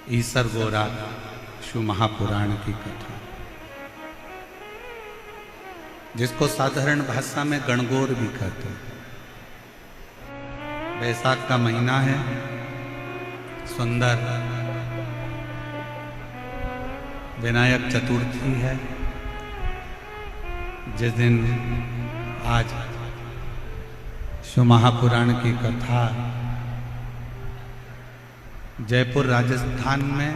ईसर गोरा शिव महापुराण की कथा, जिसको साधारण भाषा में गणगौर भी कहते हैं। बैसाख का महीना है, सुंदर विनायक चतुर्थी है, जिस दिन आज शिव महापुराण की कथा जयपुर राजस्थान में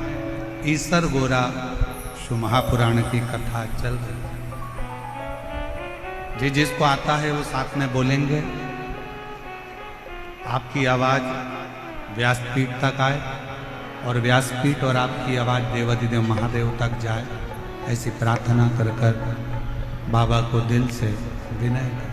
ईसर गोरा शिव महापुराण की कथा चल रही है। जी जिसको आता है वो साथ में बोलेंगे। आपकी आवाज व्यासपीठ तक आए और व्यासपीठ और आपकी आवाज देवाधिदेव महादेव तक जाए, ऐसी प्रार्थना कर कर बाबा को दिल से विनय करें।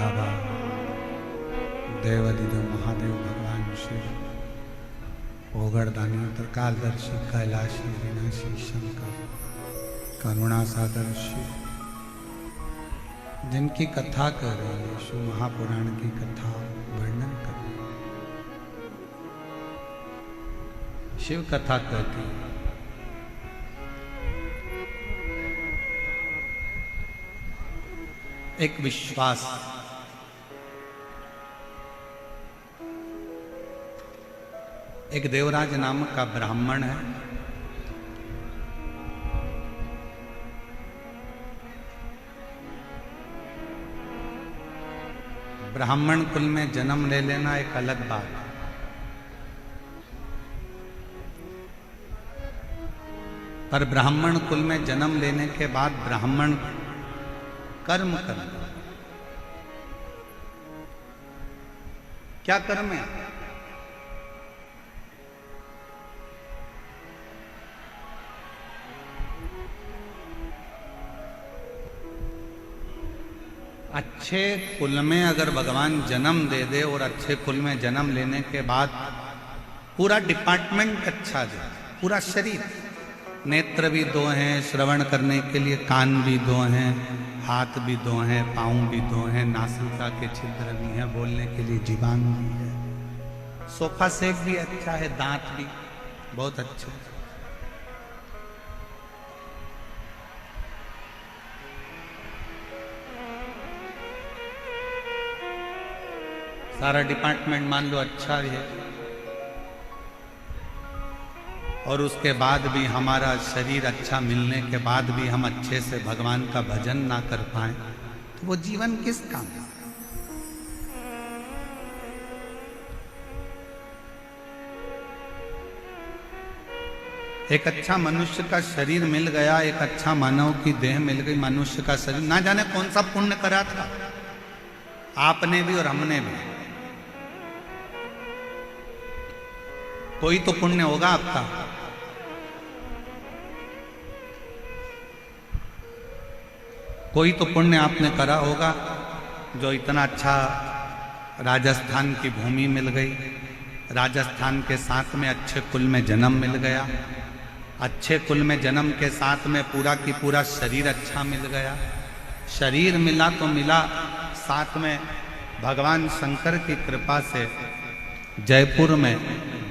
बाबा देवाधिदेव महादेव भगवान शिव ओगड़दानी त्रिकालदर्शी कैलाशी विनाशी शंकर करुणा सागर शिव, जिनकी कथा कर रही है शिव महापुराण की कथा वर्णन कर रही है। शिव कथा कहती है एक विश्वास, एक देवराज नामक का ब्राह्मण है। ब्राह्मण कुल में जन्म ले लेना एक अलग बात है, पर ब्राह्मण कुल में जन्म लेने के बाद ब्राह्मण कर्म करना। क्या कर्म है? अच्छे कुल में अगर भगवान जन्म दे दे और अच्छे कुल में जन्म लेने के बाद पूरा डिपार्टमेंट अच्छा दे, पूरा शरीर, नेत्र भी दो हैं श्रवण करने के लिए, कान भी दो हैं, हाथ भी दो हैं, पाँव भी दो हैं, नासिका के छिद्र भी हैं, बोलने के लिए जीवान भी है, सोफा सेट भी अच्छा है, दांत भी बहुत अच्छे, सारा डिपार्टमेंट मान लो अच्छा है, और उसके बाद भी हमारा शरीर अच्छा मिलने के बाद भी हम अच्छे से भगवान का भजन ना कर पाए तो वो जीवन किस काम है? एक अच्छा मनुष्य का शरीर मिल गया, एक अच्छा मानव की देह मिल गई, मनुष्य का शरीर, ना जाने कौन सा पुण्य करा था आपने भी और हमने भी। कोई तो पुण्य होगा आपका, कोई तो पुण्य आपने करा होगा, जो इतना अच्छा राजस्थान की भूमि मिल गई, राजस्थान के साथ में अच्छे कुल में जन्म मिल गया, अच्छे कुल में जन्म के साथ में पूरा की पूरा शरीर अच्छा मिल गया, शरीर मिला तो मिला, साथ में भगवान शंकर की कृपा से जयपुर में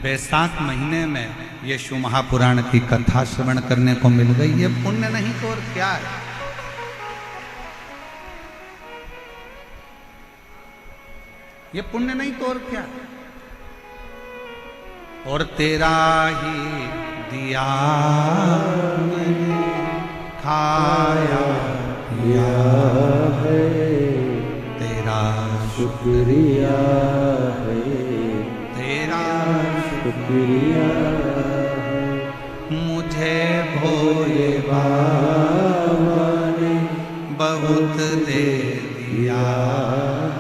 बैसाख महीने में ये शिव महापुराण की कथा श्रवण करने को मिल गई। ये पुण्य नहीं तो और क्या है? ये पुण्य नहीं तो और क्या है? और तेरा ही दिया मैंने खाया पिया है, तेरा शुक्रिया है, तेरा शुक्रिया है, मुझे भोले बाबा ने बहुत दे दिया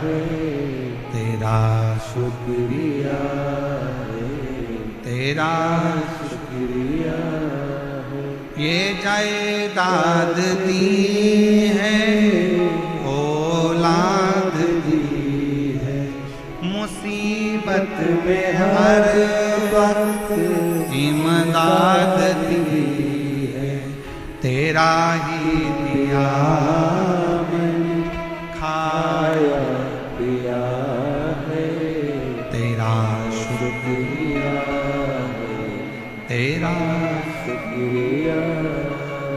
है, तेरा शुक्रिया है, तेरा शुक्रिया है, ये जायदाद दी है, औलाद दी है, मुसीबत में हर वक्त इमदाद दी है, तेरा ही दिया मैंने खाया पिया है, तेरा शुक्रिया है, तेरा। शुक्रिया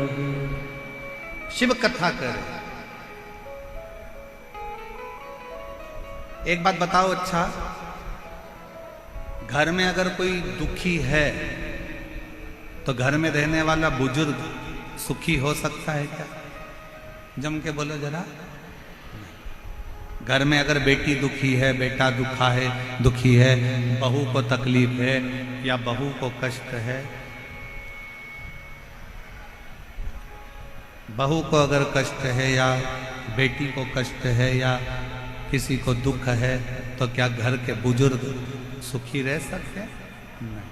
है। शिव कथा कर। एक बात बताओ, अच्छा घर में अगर कोई दुखी है तो घर में रहने वाला बुजुर्ग सुखी हो सकता है क्या? जम के बोलो जरा। घर में अगर बेटी दुखी है, बेटा दुखी है, बहू को तकलीफ है या बहू को कष्ट है, बहू को अगर कष्ट है या बेटी को कष्ट है या किसी को दुख है तो क्या घर के बुजुर्ग सुखी रह सकते हैं? नहीं।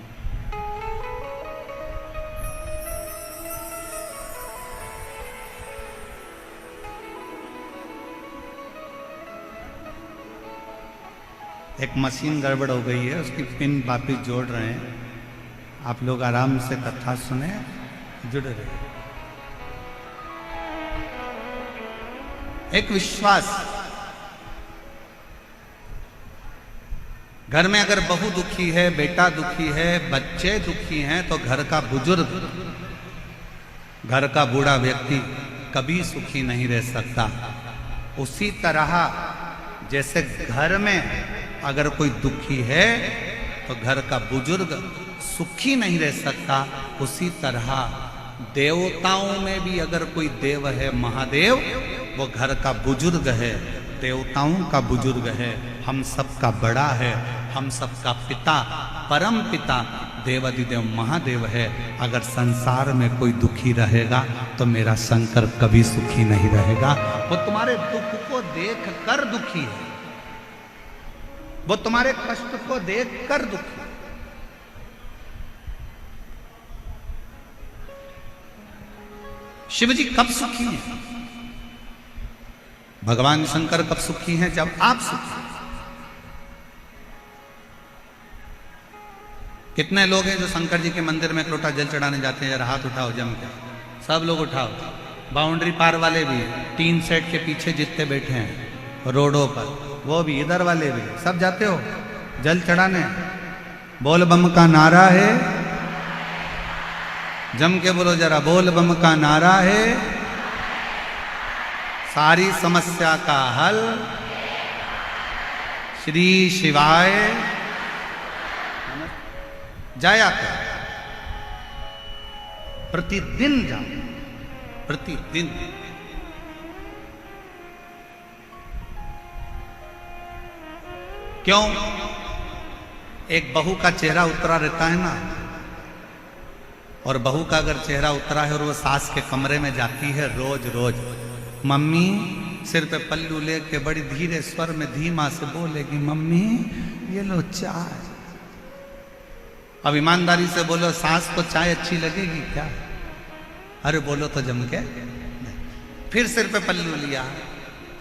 एक मशीन गड़बड़ हो गई है, उसकी पिन वापिस जोड़ रहे हैं। आप लोग आराम से कथा सुने, जुड़ रहे। एक विश्वास, घर में अगर बहू दुखी है, बेटा दुखी है, बच्चे दुखी हैं तो घर का बुजुर्ग, घर का बूढ़ा व्यक्ति कभी सुखी नहीं रह सकता। उसी तरह जैसे घर में अगर कोई दुखी है तो घर का बुजुर्ग सुखी नहीं रह सकता, उसी तरह देवताओं में भी अगर कोई देव है, महादेव, वो घर का बुजुर्ग है, देवताओं का बुजुर्ग है, हम सबका बड़ा है, हम सबका पिता, परम पिता देवाधिदेव महादेव है। अगर संसार में कोई दुखी रहेगा तो मेरा शंकर कभी सुखी नहीं रहेगा। वो तुम्हारे दुख को देख कर दुखी है, वो तुम्हारे कष्ट को देख कर दुखी है। शिव जी कब सुखी हैं? भगवान शंकर कब सुखी हैं? जब आप सुखी हैं। कितने लोग हैं जो शंकर जी के मंदिर में एक लोटा जल चढ़ाने जाते हैं? जरा हाथ उठाओ जम के, सब लोग उठाओ। बाउंड्री पार वाले भी, टीन सेट के पीछे जितने बैठे हैं रोडों पर, वो भी, इधर वाले भी, सब जाते हो जल चढ़ाने। बोल बम का नारा है, जम के बोलो जरा, बोल बम का नारा है, सारी समस्या का हल श्री शिवाय। जाया कर, प्रतिदिन जाओ, प्रतिदिन। क्यों? एक बहू का चेहरा उतरा रहता है ना, और बहू का अगर चेहरा उतरा है और वो सास के कमरे में जाती है रोज रोज, मम्मी सिर पे पल्लू लेके बड़ी धीरे स्वर में धीमा से बोलेगी, मम्मी ये लो चाय। अब ईमानदारी से बोलो, सास को चाय अच्छी लगेगी क्या? अरे बोलो तो जम के। फिर सिर पे पल्लू लिया,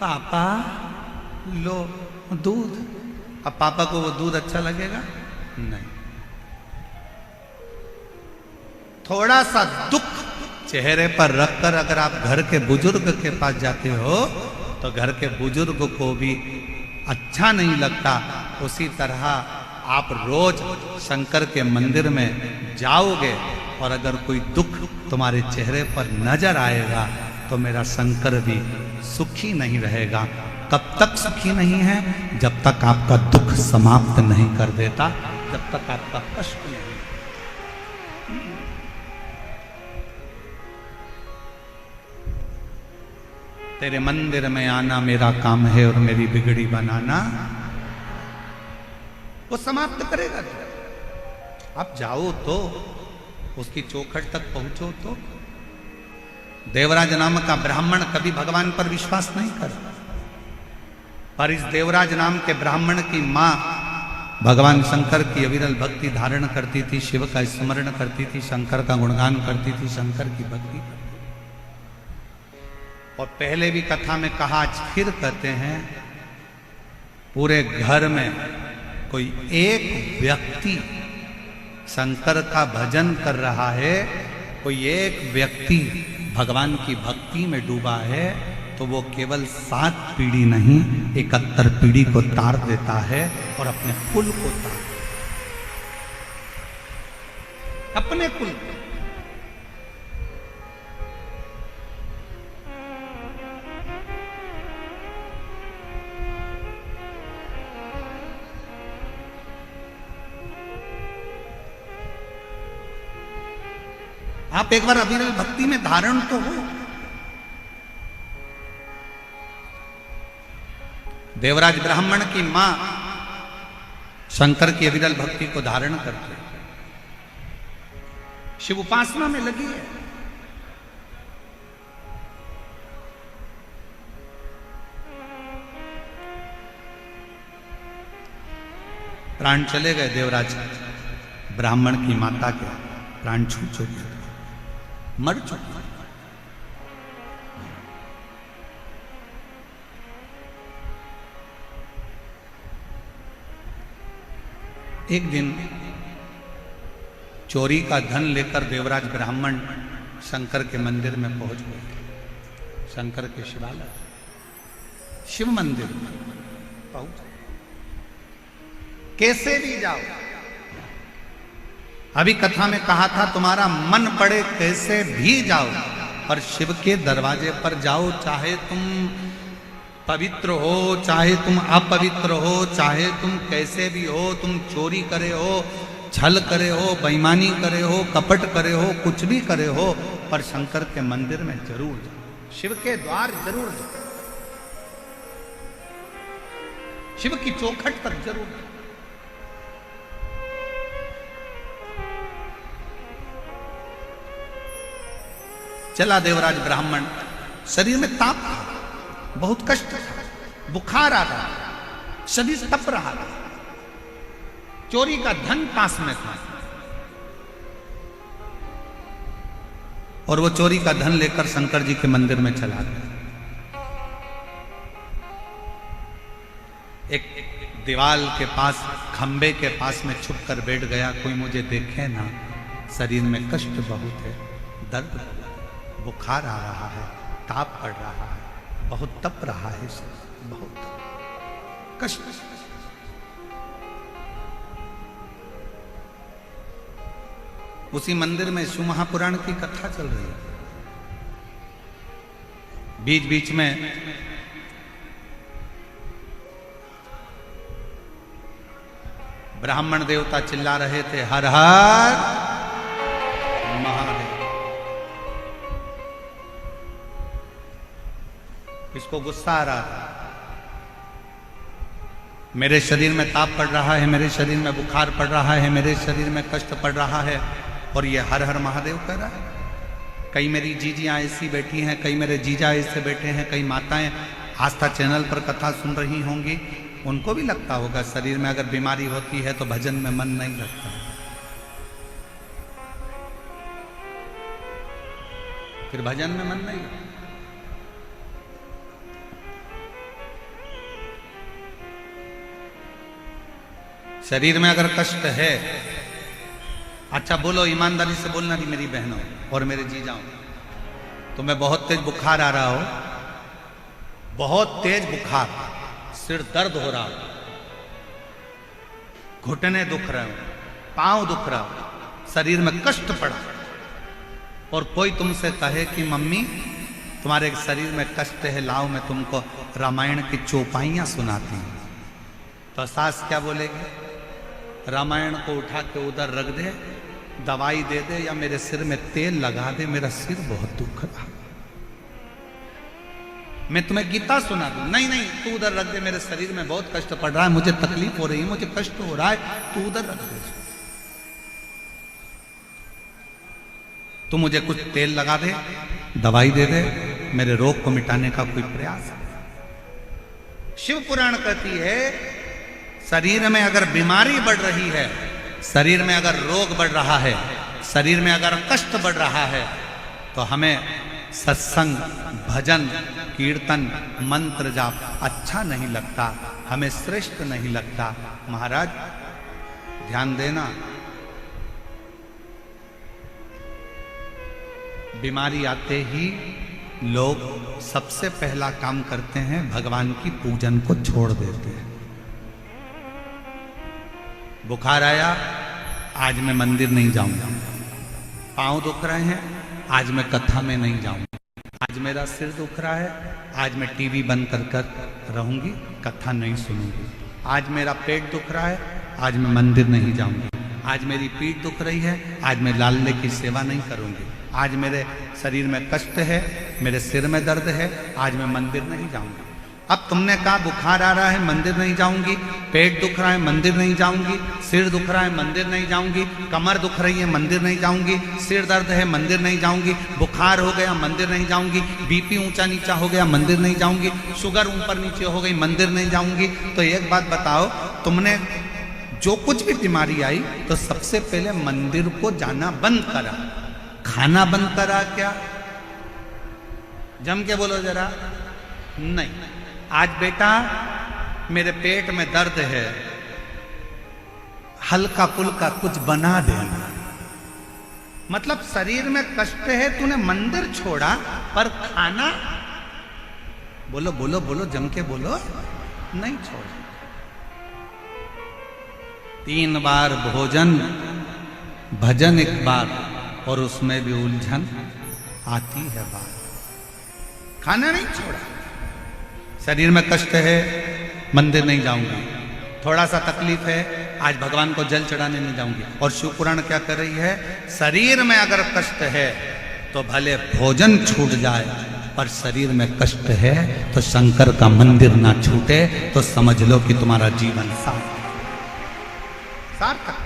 पापा लो दूध। अब पापा को वो दूध अच्छा लगेगा? नहीं। थोड़ा सा दुख चेहरे पर रखकर अगर आप घर के बुजुर्ग के पास जाते हो तो घर के बुजुर्ग को भी अच्छा नहीं लगता। उसी तरह आप रोज शंकर के मंदिर में जाओगे और अगर कोई दुख तुम्हारे चेहरे पर नजर आएगा तो मेरा शंकर भी सुखी नहीं रहेगा। कब तक सुखी नहीं है? जब तक आपका दुख समाप्त नहीं कर देता, जब तक आपका कष्ट नहीं। तेरे मंदिर में आना मेरा काम है और मेरी बिगड़ी बनाना वो समाप्त करेगा। आप जाओ तो उसकी चौखट तक पहुंचो तो। देवराज नाम का ब्राह्मण कभी भगवान पर विश्वास नहीं कर, पर इस देवराज नाम के ब्राह्मण की मां भगवान शंकर की अविरल भक्ति धारण करती थी, शिव का स्मरण करती थी, शंकर का गुणगान करती थी, शंकर की भक्ति। और पहले भी कथा में कहा, आज फिर कहते हैं, पूरे घर में कोई एक व्यक्ति शंकर का भजन कर रहा है, कोई एक व्यक्ति भगवान की भक्ति में डूबा है, तो वो केवल 7 पीढ़ी नहीं 71 पीढ़ी को तार देता है और अपने कुल को तार, अपने कुल को। आप एक बार अविरल भक्ति में धारण तो हो। देवराज ब्राह्मण की मां शंकर की अविरल भक्ति को धारण करके शिव उपासना में लगी है। प्राण चले गए देवराज ब्राह्मण की माता के, प्राण छूट चुके, मर चुके। एक दिन चोरी का धन लेकर देवराज ब्राह्मण शंकर के मंदिर में पहुंच गए। शंकर के शिवालय, शिव मंदिर में पहुंच, कैसे भी जाओ। अभी कथा में कहा था, तुम्हारा मन पड़े कैसे भी जाओ, पर शिव के दरवाजे पर जाओ। चाहे तुम पवित्र हो, चाहे तुम अपवित्र हो, चाहे तुम कैसे भी हो, तुम चोरी करे हो, छल करे हो, बेईमानी करे हो, कपट करे हो, कुछ भी करे हो, पर शंकर के मंदिर में जरूर जाओ, शिव के द्वार जरूर जाओ, शिव की चौखट तक जरूर जाओ। चला देवराज ब्राह्मण, शरीर में ताप था, बहुत कष्ट था, बुखार आ रहा, शरीर तप रहा था, चोरी का धन पास में था और वो चोरी का धन लेकर शंकर जी के मंदिर में चला गया। एक दीवाल के पास, खंबे के पास में छुप कर बैठ गया, कोई मुझे देखे ना, शरीर में कष्ट बहुत है, दर्द बहुत है, बुखार आ रहा है, ताप पड़ रहा है, बहुत तप रहा है, बहुत कष्ट। उसी मंदिर में शिव महापुराण की कथा चल रही है। बीच बीच में ब्राह्मण देवता चिल्ला रहे थे, हर हर महादेव। इसको गुस्सा आ रहा था, मेरे शरीर में ताप पड़ रहा है, मेरे शरीर में बुखार पड़ रहा है, मेरे शरीर में कष्ट पड़ रहा है, और ये हर हर महादेव कह रहा है। कई मेरी जीजियां ऐसी बैठी हैं, कई मेरे जीजा ऐसे बैठे हैं, कई माताएं आस्था चैनल पर कथा सुन रही होंगी, उनको भी लगता होगा शरीर में अगर बीमारी होती है तो भजन में मन नहीं लगता है, फिर भजन में मन नहीं लगता। शरीर में अगर कष्ट है, अच्छा बोलो, ईमानदारी से बोलना नहीं मेरी बहनों और मेरे जीजाओं, तुम्हें बहुत तेज बुखार आ रहा हो, बहुत तेज बुखार, सिर दर्द हो रहा हो, घुटने दुख रहे हो, पांव दुख रहा हो, शरीर में कष्ट पड़ा, और कोई तुमसे कहे कि मम्मी तुम्हारे शरीर में कष्ट है, लाओ मैं तुमको रामायण की चौपाइयां सुनाती हूं, तो सास क्या बोलेगी? रामायण को उठा के उधर रख दे, दवाई दे दे, या मेरे सिर में तेल लगा दे, मेरा सिर बहुत दुख रहा, मैं तुम्हें गीता सुना दूं। नहीं नहीं, तू उधर रख दे, मेरे शरीर में बहुत कष्ट पड़ रहा है, मुझे तकलीफ हो रही है, मुझे कष्ट हो रहा है, तू उधर रख दे, तू मुझे कुछ तेल लगा दे, दवाई दे दे, मेरे रोग को मिटाने का कोई प्रयास है। शिव पुराण कहती है, शरीर में अगर बीमारी बढ़ रही है, शरीर में अगर रोग बढ़ रहा है, शरीर में अगर कष्ट बढ़ रहा है, तो हमें सत्संग, भजन, कीर्तन, मंत्र जाप अच्छा नहीं लगता, हमें श्रेष्ठ नहीं लगता। महाराज ध्यान देना, बीमारी आते ही लोग सबसे पहला काम करते हैं, भगवान की पूजन को छोड़ देते हैं। बुखार आया, आज मैं मंदिर नहीं जाऊंगा, पांव दुख रहे हैं, आज मैं कथा में नहीं जाऊंगा, आज मेरा सिर दुख रहा है, आज मैं टीवी बंद कर कर रहूंगी, कथा नहीं सुनूंगी, आज मेरा पेट दुख रहा है, आज मैं मंदिर नहीं जाऊंगी, आज मेरी पीठ दुख रही है, आज मैं लाले की सेवा नहीं करूंगी, आज मेरे शरीर में कष्ट है, मेरे सिर में दर्द है, आज मैं मंदिर नहीं जाऊंगी। अब तुमने कहा बुखार आ रहा है, मंदिर नहीं जाऊंगी, पेट दुख रहा है, मंदिर नहीं जाऊंगी, सिर दुख रहा है, मंदिर नहीं जाऊंगी, कमर दुख रही है, मंदिर नहीं जाऊंगी, सिर दर्द है, मंदिर नहीं जाऊंगी, बुखार हो गया, मंदिर नहीं जाऊंगी, बीपी ऊंचा नीचा हो गया, मंदिर नहीं जाऊंगी, शुगर ऊपर नीचे हो गई, मंदिर नहीं जाऊंगी। तो एक बात बताओ, तुमने जो कुछ भी बीमारी आई तो सबसे पहले मंदिर को जाना बंद करा, खाना बंद करा क्या? जम के बोलो जरा। नहीं, आज बेटा मेरे पेट में दर्द है, हल्का फुल्का कुछ बना देना। मतलब शरीर में कष्ट है, तूने मंदिर छोड़ा, पर खाना, बोलो बोलो बोलो, जम के बोलो, नहीं छोड़ा। 3 बार भोजन, भजन 1 बार, और उसमें भी उलझन आती है बात। खाना नहीं छोड़ा, शरीर में कष्ट है, मंदिर नहीं जाऊंगी, थोड़ा सा तकलीफ है, आज भगवान को जल चढ़ाने नहीं जाऊंगी। और शिव पुराण क्या कर रही है? शरीर में अगर कष्ट है तो भले भोजन छूट जाए, पर शरीर में कष्ट है तो शंकर का मंदिर ना छूटे, तो समझ लो कि तुम्हारा जीवन सार्थक।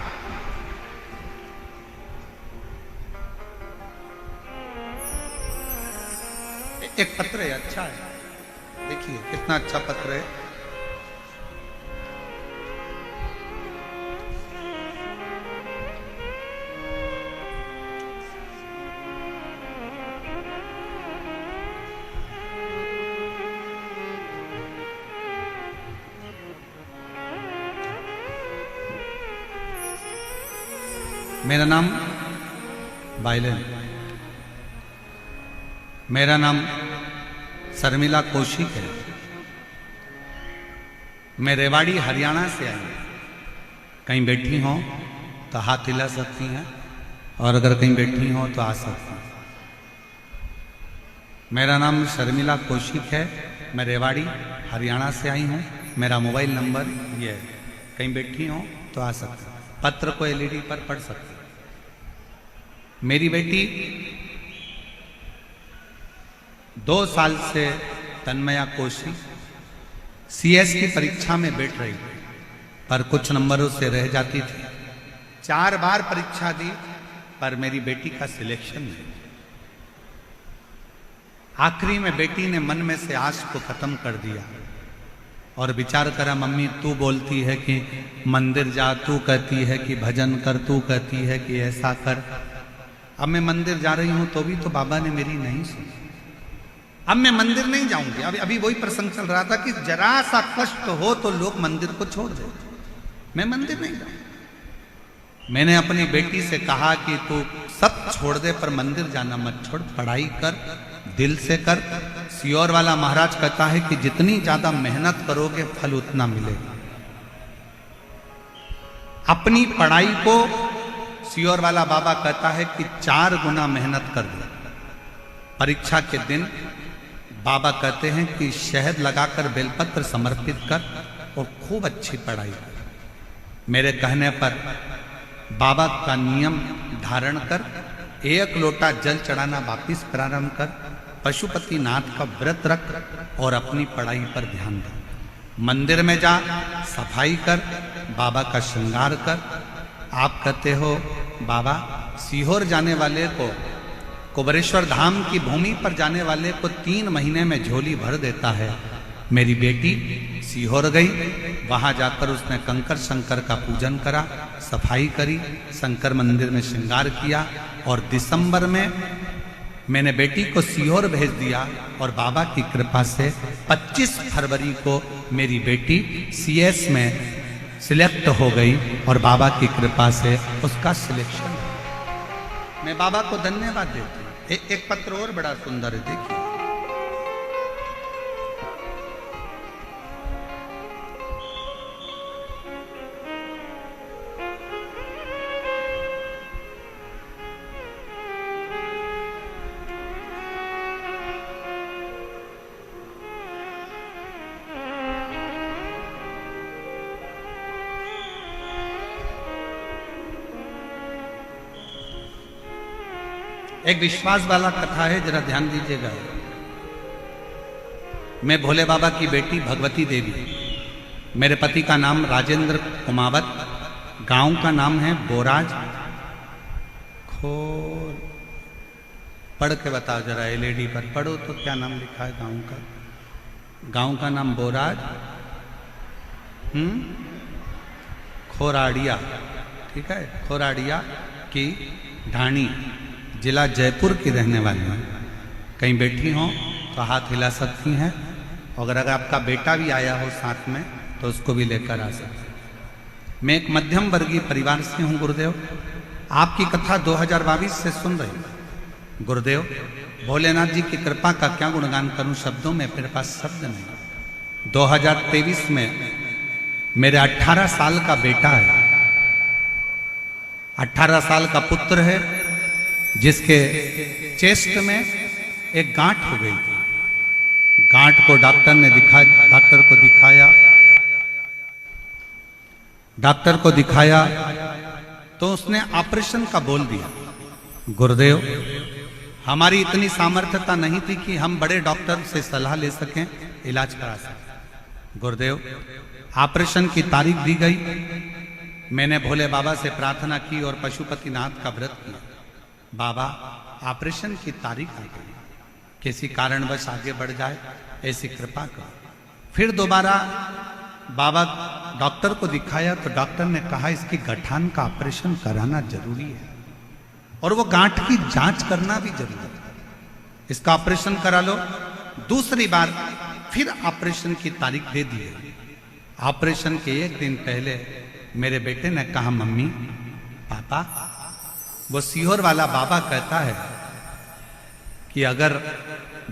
एक पत्र है, अच्छा है, देखिए कितना अच्छा पत्र है। मेरा नाम बाइलेन, मेरा नाम शर्मिला कौशिक है। मैं रेवाड़ी हरियाणा से आई। कहीं बैठी हो तो हाथ हिला सकती हैं, और अगर कहीं बैठी हो तो आ सकती हैं। मेरा नाम शर्मिला कौशिक है, मैं रेवाड़ी हरियाणा से आई हूँ। मेरा मोबाइल नंबर ये है, कहीं बैठी हो तो आ सकती हैं। पत्र को एलईडी पर पढ़ सकते हैं। मेरी बेटी 2 साल से तन्मया कौशिक सीएस की परीक्षा में बैठ रही थी, पर कुछ नंबरों से रह जाती थी। 4 बार परीक्षा दी, पर मेरी बेटी का सिलेक्शन नहीं। आखिरी में बेटी ने मन में से आश को खत्म कर दिया और विचार करा, मम्मी तू बोलती है कि मंदिर जा, तू कहती है कि भजन कर, तू कहती है कि ऐसा कर। अब मैं मंदिर जा रही हूं तो भी तो बाबा ने मेरी नहीं सुनी। अब मैं मंदिर नहीं जाऊंगी। अभी वही प्रसंग चल रहा था कि जरा सा कष्ट हो तो लोग मंदिर को छोड़ दे। मैं मंदिर नहीं जाऊंगी। मैंने अपनी बेटी से कहा कि तू सब छोड़ दे, पर मंदिर जाना मत छोड़, पढ़ाई कर, दिल से कर। सियोर वाला महाराज कहता है कि जितनी ज्यादा मेहनत करोगे फल उतना मिलेगा। अपनी पढ़ाई को सियोर वाला बाबा कहता है कि 4 गुना मेहनत कर दो। परीक्षा के दिन बाबा कहते हैं कि शहद लगाकर बेलपत्र समर्पित कर और खूब अच्छी पढ़ाई कर। मेरे कहने पर बाबा का नियम धारण कर, 1 लोटा जल चढ़ाना वापिस प्रारंभ कर, पशुपति नाथ का व्रत रख और अपनी पढ़ाई पर ध्यान दे। मंदिर में जा, सफाई कर, बाबा का श्रृंगार कर। आप कहते हो बाबा सीहोर जाने वाले को, कुबरेश्वर धाम की भूमि पर जाने वाले को 3 महीने में झोली भर देता है। मेरी बेटी सीहोर गई, वहां जाकर उसने कंकर शंकर का पूजन करा, सफाई करी, शंकर मंदिर में श्रृंगार किया, और दिसंबर में मैंने बेटी को सीहोर भेज दिया। और बाबा की कृपा से 25 फरवरी को मेरी बेटी सीएस में सिलेक्ट हो गई, और बाबा की कृपा से उसका सिलेक्शन। मैं बाबा को धन्यवाद देती हूँ। एक पत्र और बड़ा सुंदर है, देखिए। एक विश्वास वाला कथा है, जरा ध्यान दीजिएगा। मैं भोले बाबा की बेटी भगवती देवी, मेरे पति का नाम राजेंद्र कुमावत, गांव का नाम है बोराज। खोल पढ़ के बताओ जरा, एलईडी पर पढ़ो तो क्या नाम लिखा है गांव का। गांव का नाम बोराज, खोराड़िया, ठीक है, खोराड़िया की ढाणी, जिला जयपुर की रहने वाली हैं। कहीं बैठी हो तो हाथ हिला सकती हैं, और अगर आपका बेटा भी आया हो साथ में तो उसको भी लेकर आ सकते हैं। मैं एक मध्यम वर्गीय परिवार से हूँ गुरुदेव। आपकी कथा 2022 से सुन रही हूँ गुरुदेव। भोलेनाथ जी की कृपा का क्या गुणगान करूं, शब्दों में मेरे पास शब्द नहीं। 2023 में मेरे 18 साल का बेटा है, 18 साल का पुत्र है, जिसके चेस्ट में एक गांठ हो गई थी। गांठ को डॉक्टर को दिखाया तो उसने ऑपरेशन का बोल दिया। गुरुदेव, हमारी इतनी सामर्थ्यता नहीं थी कि हम बड़े डॉक्टर से सलाह ले सकें, इलाज करा सकें। गुरुदेव, ऑपरेशन की तारीख दी गई। मैंने भोले बाबा से प्रार्थना की और पशुपति नाथ का व्रत किया। बाबा, ऑपरेशन की तारीख आ गई, किसी कारणवश आगे बढ़ जाए, ऐसी कृपा करो। फिर दोबारा बाबा डॉक्टर को दिखाया तो डॉक्टर ने कहा इसकी गठान का ऑपरेशन कराना जरूरी है और वो गांठ की जांच करना भी जरूरी है, इसका ऑपरेशन करा लो। दूसरी बार फिर ऑपरेशन की तारीख दे दी है। ऑपरेशन के एक दिन पहले मेरे बेटे ने कहा, मम्मी पापा, वो सीहोर वाला बाबा कहता है कि अगर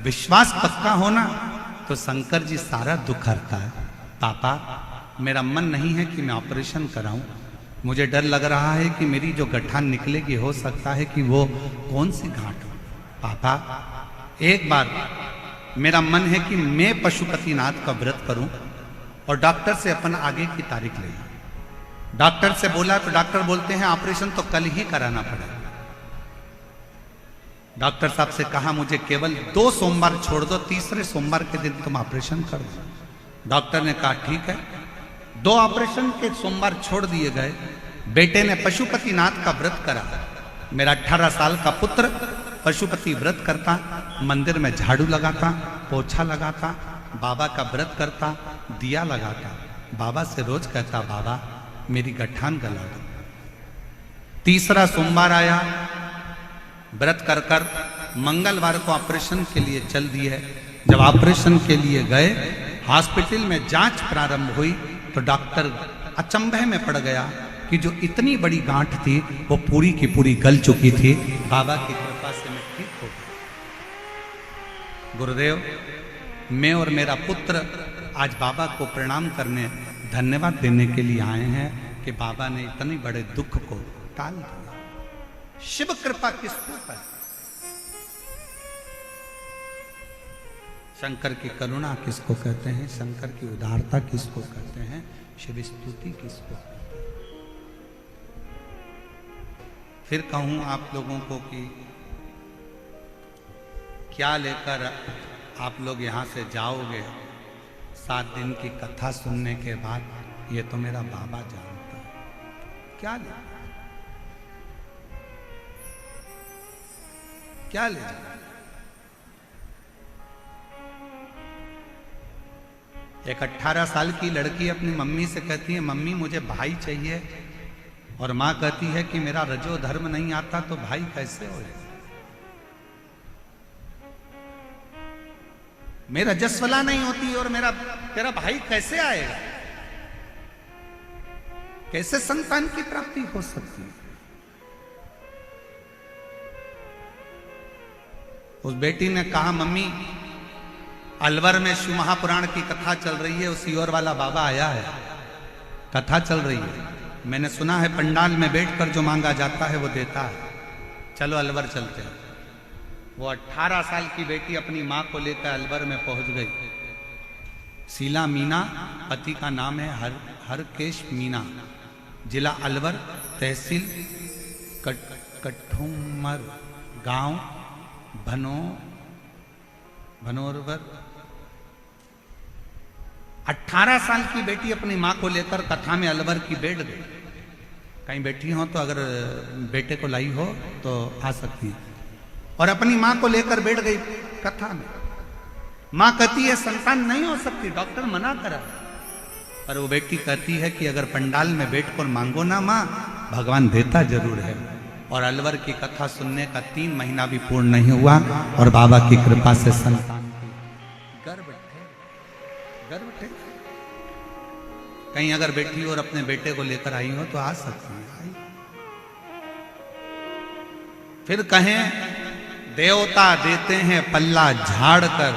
विश्वास पक्का होना तो शंकर जी सारा दुख हरता है। पापा, मेरा मन नहीं है कि मैं ऑपरेशन कराऊं, मुझे डर लग रहा है कि मेरी जो गठान निकलेगी हो सकता है कि वो कौन सी गांठ हो। पापा, एक बार मेरा मन है कि मैं पशुपतिनाथ का व्रत करूं और डॉक्टर से अपन आगे की तारीख ले। डॉक्टर से बोला तो डॉक्टर बोलते हैं ऑपरेशन तो कल ही कराना पड़ेगा। डॉक्टर साहब से कहा मुझे केवल 2 सोमवार छोड़ दो, तीसरे सोमवार के दिन तुम ऑपरेशन कर दो। डॉक्टर ने कहा ठीक है। 2 ऑपरेशन के सोमवार छोड़ दिए गए। बेटे ने पशुपतिनाथ का व्रत करा। मेरा 18 साल का पुत्र पशुपति व्रत करता, मंदिर में झाड़ू लगाता, पोछा लगाता, बाबा का व्रत करता, दिया लगाता, बाबा से रोज कहता बाबा मेरी गठान गला दो। तीसरा सोमवार आया, व्रत कर कर मंगलवार को ऑपरेशन के लिए चल दिए। जब ऑपरेशन के लिए गए, हॉस्पिटल में जांच प्रारंभ हुई तो डॉक्टर अचंभे में पड़ गया कि जो इतनी बड़ी गांठ थी वो पूरी की पूरी गल चुकी थी। बाबा की कृपा से मैं ठीक हो गया। गुरुदेव, मैं और मेरा पुत्र आज बाबा को प्रणाम करने, धन्यवाद देने के लिए आए हैं कि बाबा ने इतने बड़े दुख को टाल दिया। शिव कृपा किसको है? शंकर की करुणा किसको कहते हैं? शंकर की उदारता किसको कहते हैं? शिव स्तुति किसको कहते हैं? फिर कहूं आप लोगों को कि क्या लेकर आप लोग यहां से जाओगे 7 दिन की कथा सुनने के बाद? ये तो मेरा बाबा जानता है। क्या ले, क्या ले जाए? एक 18 साल की लड़की अपनी मम्मी से कहती है मम्मी मुझे भाई चाहिए, और मां कहती है कि मेरा रजो धर्म नहीं आता तो भाई कैसे होएगा? मेरा जस्वला नहीं होती और तेरा भाई कैसे आएगा? कैसे संतान की प्राप्ति हो सकती है? उस बेटी ने कहा मम्मी अलवर में शिव महापुराण की कथा चल रही है, उसी और वाला बाबा आया है, कथा चल रही है, मैंने सुना है पंडाल में बैठकर जो मांगा जाता है वो देता है, चलो अलवर चलते हैं। वो 18 साल की बेटी अपनी मां को लेकर अलवर में पहुंच गई। शीला मीना पति का नाम है, हरकेश मीना, जिला अलवर, तहसील कठुमर, गांव भनोरवर। 18 साल की बेटी अपनी मां को लेकर कथा में अलवर की बैठ गई। कहीं बैठी हो तो अगर बेटे को लाई हो तो आ सकती है। और अपनी मां को लेकर बैठ गई कथा में। मां कहती है संतान नहीं हो सकती, डॉक्टर मना करा, पर वो बेटी कहती है कि अगर पंडाल में बैठकर मांगो ना मां, भगवान देता जरूर है। और अलवर की कथा सुनने का 3 महीना भी पूर्ण नहीं हुआ और बाबा की कृपा से संतान गर्भ थे। कहीं अगर बेटी और अपने बेटे को लेकर आई हो तो आ सकती है। फिर कहें देवता देते हैं पल्ला झाड़ कर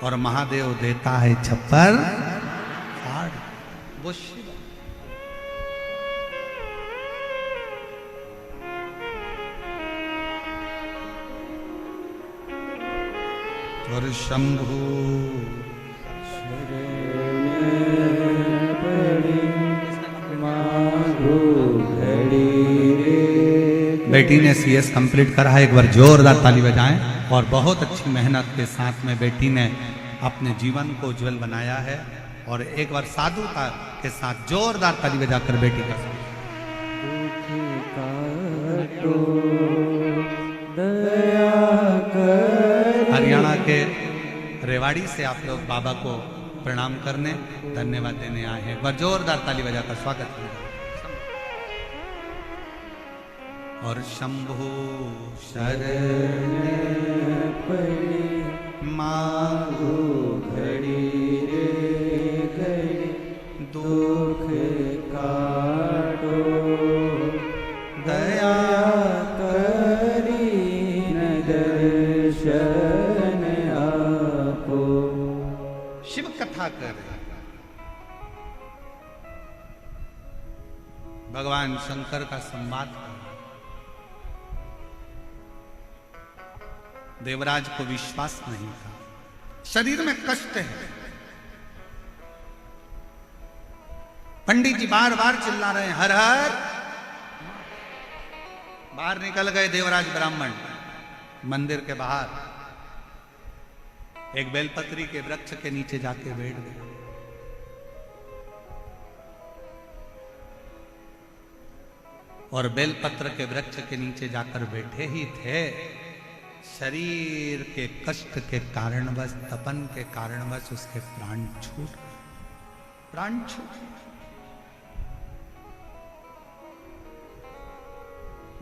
और महादेव देता है छप्पर फाड़। वो शिव और शंभु बेटी ने CS कंप्लीट करा है, एक बार जोरदार ताली बजाएं। और बहुत अच्छी मेहनत के साथ में बेटी ने अपने जीवन को उज्जवल बनाया है। और एक बार साधुता के साथ जोरदार ताली बजाकर बेटी का के रेवाड़ी से आप लोग बाबा को प्रणाम करने, धन्यवाद देने आए हैं। एक बार जोरदार ताली बजाकर स्वागत कीजिए। और शंभु शरण पड़ी मांगो घड़ी रे घड़ी दुख काटो दया करी न दर्शन आपो। शिव कथा कर भगवान शंकर का संवाद कर। देवराज को विश्वास नहीं था, शरीर में कष्ट है। पंडित जी बार बार चिल्ला रहे हैं हर हर। बाहर निकल गए देवराज ब्राह्मण मंदिर के बाहर, एक बेलपत्री के वृक्ष के नीचे जाके बैठ गए। और बेलपत्र के वृक्ष के नीचे जाकर बैठे ही थे, शरीर के कष्ट के कारणवश, तपन के कारणवश उसके प्राण छूट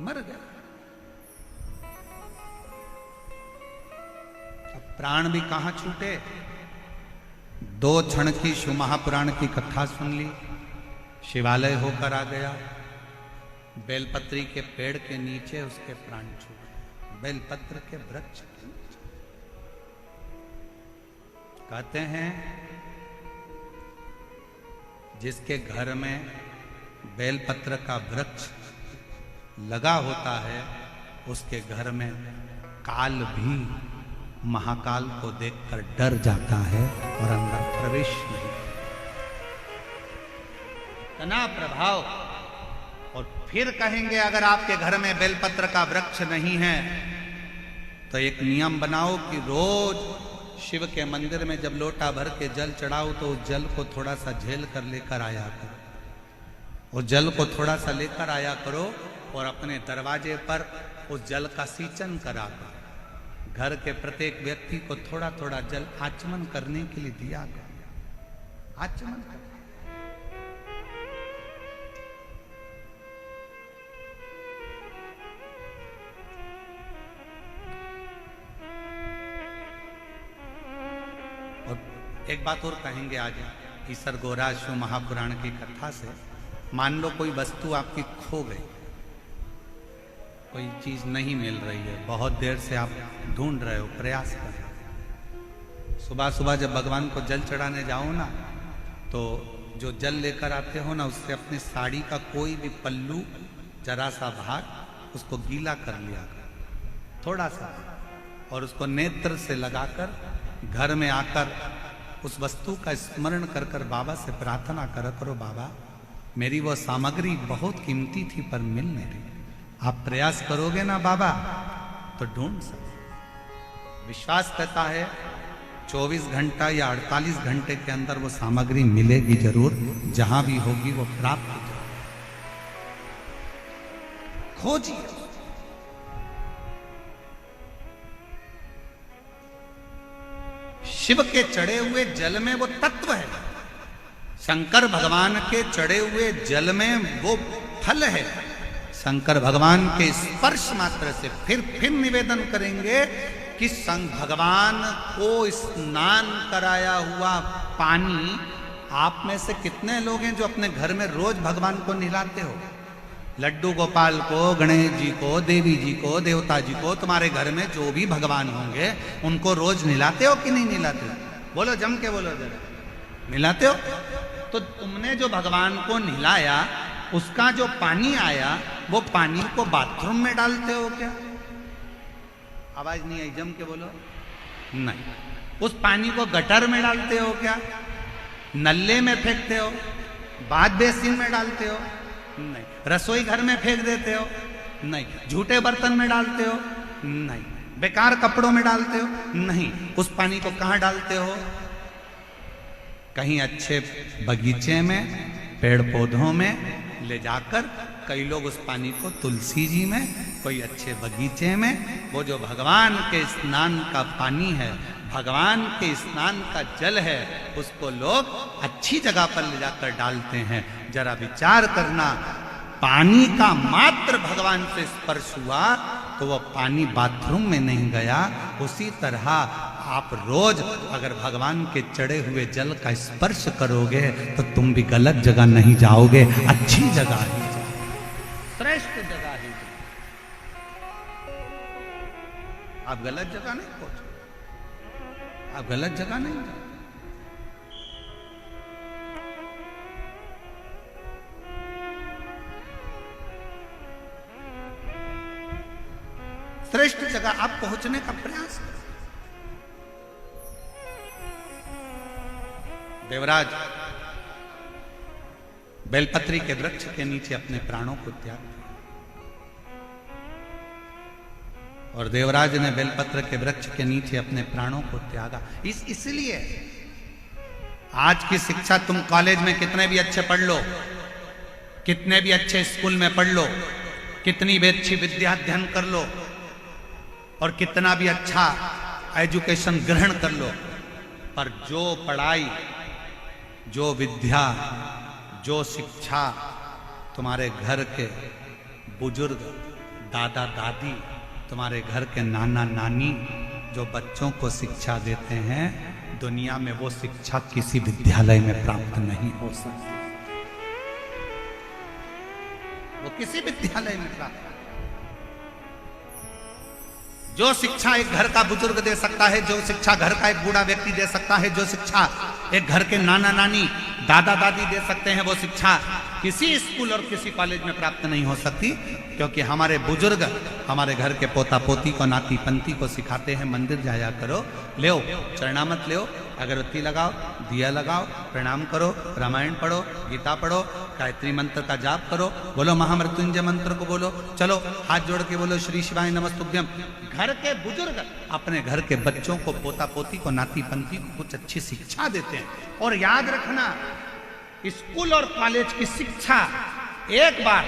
मर गए। अब प्राण भी कहां छूटे। 2 क्षण की शिव महापुराण की कथा सुन ली, शिवालय होकर आ गया, बेलपत्री के पेड़ के नीचे उसके प्राण छूटे। बेलपत्र के वृक्ष के नीचे। कहते हैं जिसके घर में बेलपत्र का वृक्ष लगा होता है, उसके घर में काल भी महाकाल को देखकर डर जाता है और अंदर प्रवेश नहीं। इतना प्रभाव। और फिर कहेंगे अगर आपके घर में बेलपत्र का वृक्ष नहीं है तो एक नियम बनाओ कि रोज शिव के मंदिर में जब लोटा भर के जल चढ़ाओ तो उस जल को थोड़ा सा झेल कर लेकर आया करो। उस जल को थोड़ा सा लेकर आया करो और अपने दरवाजे पर उस जल का सींचन करा करो। घर के प्रत्येक व्यक्ति को थोड़ा थोड़ा जल आचमन करने के लिए दिया करो। आचमन करो। एक बात और कहेंगे आज ईसर गोराज शिव महापुराण की कथा से। मान लो कोई वस्तु आपकी खो गई, कोई चीज नहीं मिल रही है, बहुत देर से आप ढूंढ रहे हो, प्रयास कर रहे हो। सुबह सुबह जब भगवान को जल चढ़ाने जाओ ना, तो जो जल लेकर आते हो ना, उससे अपनी साड़ी का कोई भी पल्लू, जरा सा भाग उसको गीला कर लिया कर, थोड़ा सा, और उसको नेत्र से लगाकर घर में आकर उस वस्तु का स्मरण कर कर बाबा से प्रार्थना कर करो, बाबा मेरी वो सामग्री बहुत कीमती थी पर मिल नहीं रही। आप प्रयास करोगे ना बाबा तो ढूंढ सकते। विश्वास करता है 24 घंटा या 48 घंटे के अंदर वो सामग्री मिलेगी जरूर, जहां भी होगी वो प्राप्त हो जाएगी। खोजिए। शिव के चढ़े हुए जल में वो तत्व है, शंकर भगवान के चढ़े हुए जल में वो फल है। शंकर भगवान के स्पर्श मात्र से फिर निवेदन करेंगे कि भगवान को स्नान कराया हुआ पानी, आप में से कितने लोग हैं जो अपने घर में रोज भगवान को नहलाते हो? लड्डू गोपाल को, गणेश जी को, देवी जी को, देवता जी को, तुम्हारे घर में जो भी भगवान होंगे उनको रोज नहलाते हो कि नहीं नहलाते हो? बोलो, जम के बोलो जरा, नहलाते हो? तो तुमने जो भगवान को नहलाया उसका जो पानी आया वो पानी को बाथरूम में डालते हो क्या? आवाज नहीं आई, जम के बोलो। नहीं। उस पानी को गटर में डालते हो क्या? नल्ले में फेंकते हो? बाथ बेसिन में डालते हो? नहीं। रसोई घर में फेंक देते हो? नहीं। झूठे बर्तन में डालते हो? नहीं। बेकार कपड़ों में डालते हो? नहीं। उस पानी को कहां डालते हो? कहीं अच्छे बगीचे में, पेड़ पौधों में ले जाकर, कई लोग उस पानी को तुलसी जी में, कोई अच्छे बगीचे में, वो जो भगवान के स्नान का पानी है भगवान के स्नान का जल है उसको लोग अच्छी जगह पर ले जाकर डालते हैं। जरा विचार करना, पानी का मात्र भगवान से स्पर्श हुआ तो वह पानी बाथरूम में नहीं गया। उसी तरह आप रोज अगर भगवान के चढ़े हुए जल का स्पर्श करोगे तो तुम भी गलत जगह नहीं जाओगे, अच्छी जगह ही जाओगे, श्रेष्ठ जगह ही जाओगे। आप गलत जगह नहीं पहुंचो, आप गलत जगह नहीं जाओ। श्रेष्ठ जगह आप पहुंचने का प्रयास करें। देवराज बेलपत्री के वृक्ष के नीचे अपने प्राणों को त्याग दिया और देवराज ने बेलपत्र के वृक्ष के नीचे अपने प्राणों को त्यागा। इसलिए आज की शिक्षा तुम कॉलेज में कितने भी अच्छे पढ़ लो, कितने भी अच्छे स्कूल में पढ़ लो, कितनी भी अच्छी विद्या अध्ययन कर लो और कितना भी अच्छा एजुकेशन ग्रहण कर लो, पर जो पढ़ाई, जो विद्या, जो शिक्षा तुम्हारे घर के बुजुर्ग, दादा दादी, तुम्हारे घर के नाना नानी जो बच्चों को शिक्षा देते हैं, दुनिया में वो शिक्षा किसी विद्यालय में प्राप्त नहीं हो सकती। वो किसी विद्यालय में प्राप्त नहीं। जो शिक्षा एक घर का बुजुर्ग दे सकता है, जो शिक्षा घर का एक बूढ़ा व्यक्ति दे सकता है, जो शिक्षा एक घर के नाना नानी, दादा दादी दे सकते हैं, वो शिक्षा किसी स्कूल और किसी कॉलेज में प्राप्त नहीं हो सकती। क्योंकि हमारे बुजुर्ग हमारे घर के पोता पोती को, नाती पंती को सिखाते हैं, मंदिर जाया करो, ले चरणामत ले, अगरबत्ती लगाओ, दिया लगाओ, प्रणाम करो, रामायण पढ़ो, गीता पढ़ो, गायत्री मंत्र का जाप करो, बोलो महामृत्युंजय मंत्र को बोलो, चलो हाथ जोड़ के बोलो श्री शिवाय नमस्तुभ्यम। घर के बुजुर्ग अपने घर के बच्चों को, पोता पोती को, नाती पंती को कुछ अच्छी शिक्षा देते हैं। और याद रखना, स्कूल और कॉलेज की शिक्षा एक बार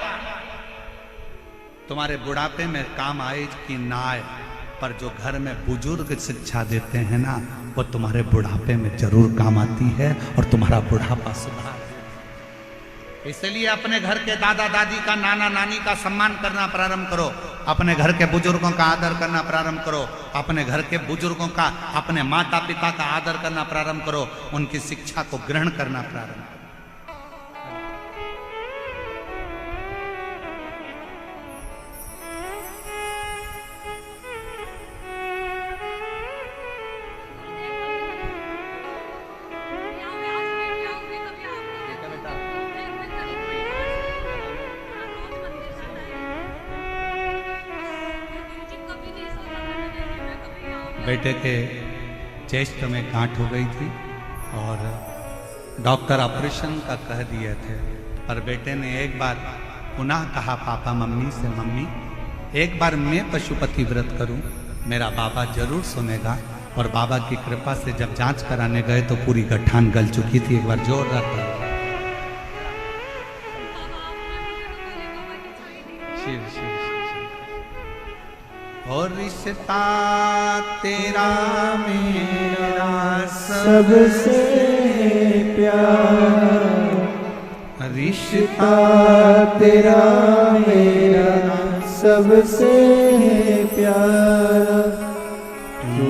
तुम्हारे बुढ़ापे में काम आए कि ना आए, पर जो घर में बुजुर्ग शिक्षा देते हैं ना, वो तुम्हारे बुढ़ापे में जरूर काम आती है और तुम्हारा बुढ़ापा सुधार। इसलिए अपने घर के दादा दादी का, नाना नानी का सम्मान करना प्रारंभ करो, अपने घर के बुजुर्गों का आदर करना प्रारंभ करो, अपने घर के बुजुर्गों का, अपने माता पिता का आदर करना प्रारंभ करो, उनकी शिक्षा को ग्रहण करना प्रारंभ करो। बेटे के चेस्ट में गांठ हो गई थी और डॉक्टर ऑपरेशन का कह दिए थे, पर बेटे ने एक बार पुनः कहा पापा मम्मी से, मम्मी एक बार मैं पशुपति व्रत करूं, मेरा बाबा जरूर सुनेगा। और बाबा की कृपा से जब जांच कराने गए तो पूरी गठान गल चुकी थी। एक बार जोर रहा शिव शिव। और रिश्ता तेरा मेरा सबसे प्यारा, रिश्ता तेरा मेरा सबसे प्यारा, तू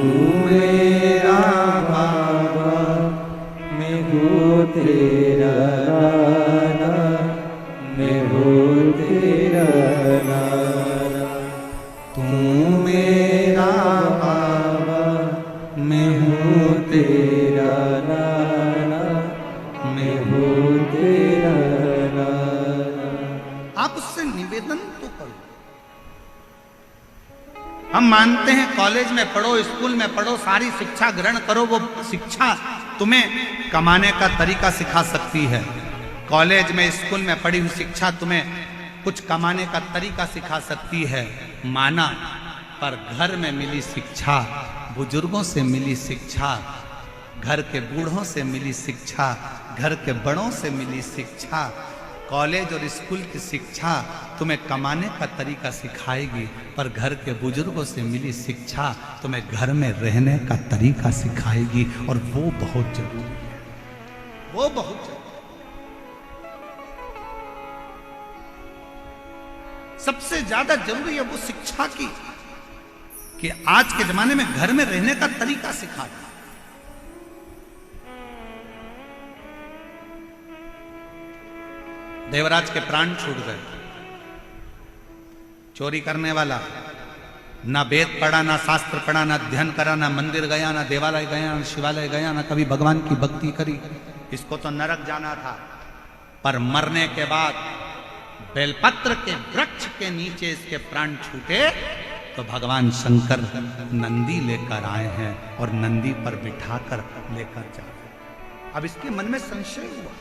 मेरा बाबा, मैं हूँ तेरा नाना, मैं हूँ तेरा नाना, तू मेरा बाबा, मैं हूँ तेरा नाना, मैं हूँ तेरा नाना। आप उससे निवेदन तो करो। हम मानते हैं कॉलेज में पढ़ो, स्कूल में पढ़ो, सारी शिक्षा ग्रहण करो, वो शिक्षा तुम्हें कमाने का तरीका सिखा सकती है। कॉलेज में, स्कूल में पढ़ी हुई शिक्षा तुम्हें कुछ कमाने का तरीका सिखा सकती है, माना। पर घर में मिली शिक्षा, बुजुर्गों से मिली शिक्षा, घर के बूढ़ों से मिली शिक्षा, घर के बड़ों से मिली शिक्षा, कॉलेज और स्कूल की शिक्षा तुम्हें कमाने का तरीका सिखाएगी, पर घर के बुजुर्गों से मिली शिक्षा तुम्हें घर में रहने का तरीका सिखाएगी, और वो बहुत जरूरी है, वो बहुत जरूरी। सबसे ज्यादा जरूरी है वो शिक्षा की, कि आज के जमाने में घर में रहने का तरीका सिखा। देवराज के प्राण छूट गए। चोरी करने वाला ना वेद पढ़ा, ना शास्त्र पढ़ा, ना अध्ययन करा, ना मंदिर गया, ना देवालय गया, ना शिवालय गया, ना कभी भगवान की भक्ति करी, इसको तो नरक जाना था। पर मरने के बाद बेलपत्र के वृक्ष के नीचे इसके प्राण छूटे तो भगवान शंकर नंदी लेकर आए हैं और नंदी पर बिठाकर लेकर जा रहे। अब इसके मन में संशय हुआ,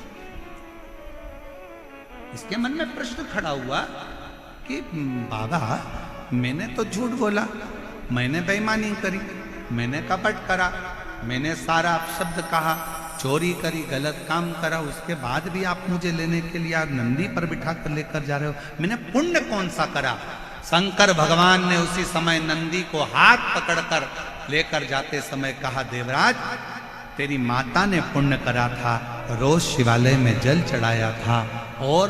इसके मन में प्रश्न खड़ा हुआ कि बाबा मैंने तो झूठ बोला, मैंने बेईमानी करी, मैंने कपट करा, मैंने सारा अपशब्द कहा, चोरी करी, गलत काम करा, उसके बाद भी आप मुझे लेने के लिए आप नंदी पर बिठा कर लेकर जा रहे हो, मैंने पुण्य कौन सा करा? शंकर भगवान ने उसी समय नंदी को हाथ पकड़कर लेकर जाते समय कहा, देवराज तेरी माता ने पुण्य करा था, रोज शिवालय में जल चढ़ाया था, और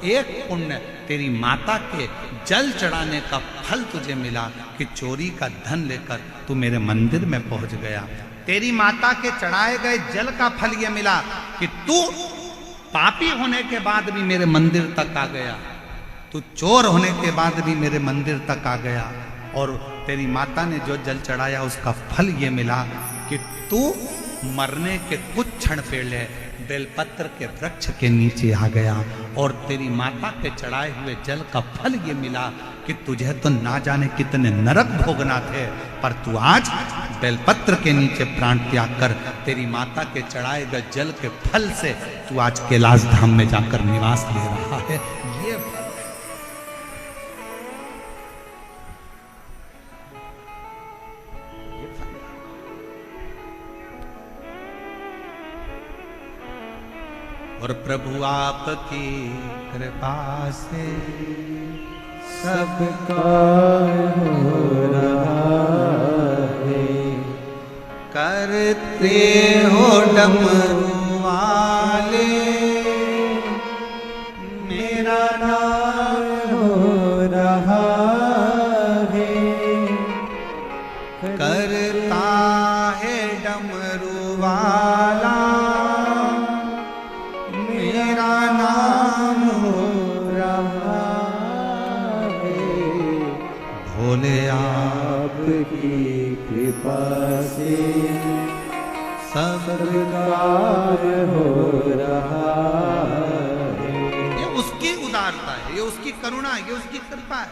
एक पुण्य तेरी माता के जल चढ़ाने का फल तुझे मिला कि चोरी का धन लेकर तू मेरे मंदिर में पहुंच गया। तेरी माता के चढ़ाए गए जल का फल यह मिला कि तू पापी होने के बाद भी मेरे मंदिर तक आ गया, तू चोर होने के बाद भी मेरे मंदिर तक आ गया, और तेरी माता ने जो जल चढ़ाया उसका फल ये मिला कि तू मरने के कुछ क्षण पहले बेलपत्र के वृक्ष के नीचे आ गया, और तेरी माता के चढ़ाए हुए जल का फल ये मिला कि तुझे तो ना जाने कितने नरक भोगना थे, पर तू आज बेलपत्र के नीचे प्राण त्याग कर तेरी माता के चढ़ाए गए जल के फल से तू आज कैलाश धाम में जाकर निवास ले रहा है। ये और प्रभु आपकी कृपा से सबका हो रहा है, करते हो डमरू वाले मेरा नाम हो रहा है, करता है डमरू वाला मेरा नाम हो रहा है, भोले आपकी कृपा से सब सरकार हो रहा है। ये उसकी उदारता है, ये उसकी करुणा है, ये उसकी कृपा है।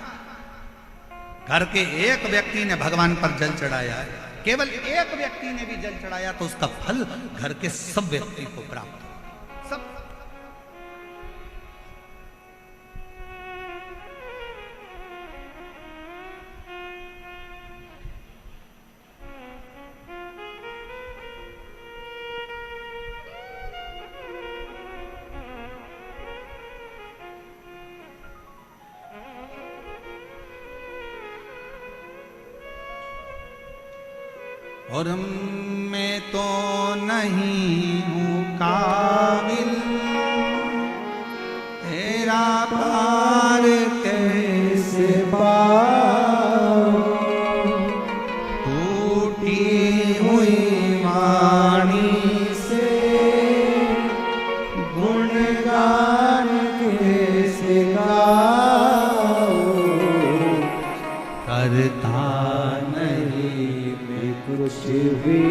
घर के एक व्यक्ति ने भगवान पर जल चढ़ाया है, केवल एक व्यक्ति ने भी जल चढ़ाया तो उसका फल घर के सब व्यक्ति को प्राप्त हो, सब। और मैं तो नहीं हूँ काबिल तेरा पार कैसे पाऊं, टूटी हुई वाणी से गुणगान कैसे गाऊं, करता कुछ भी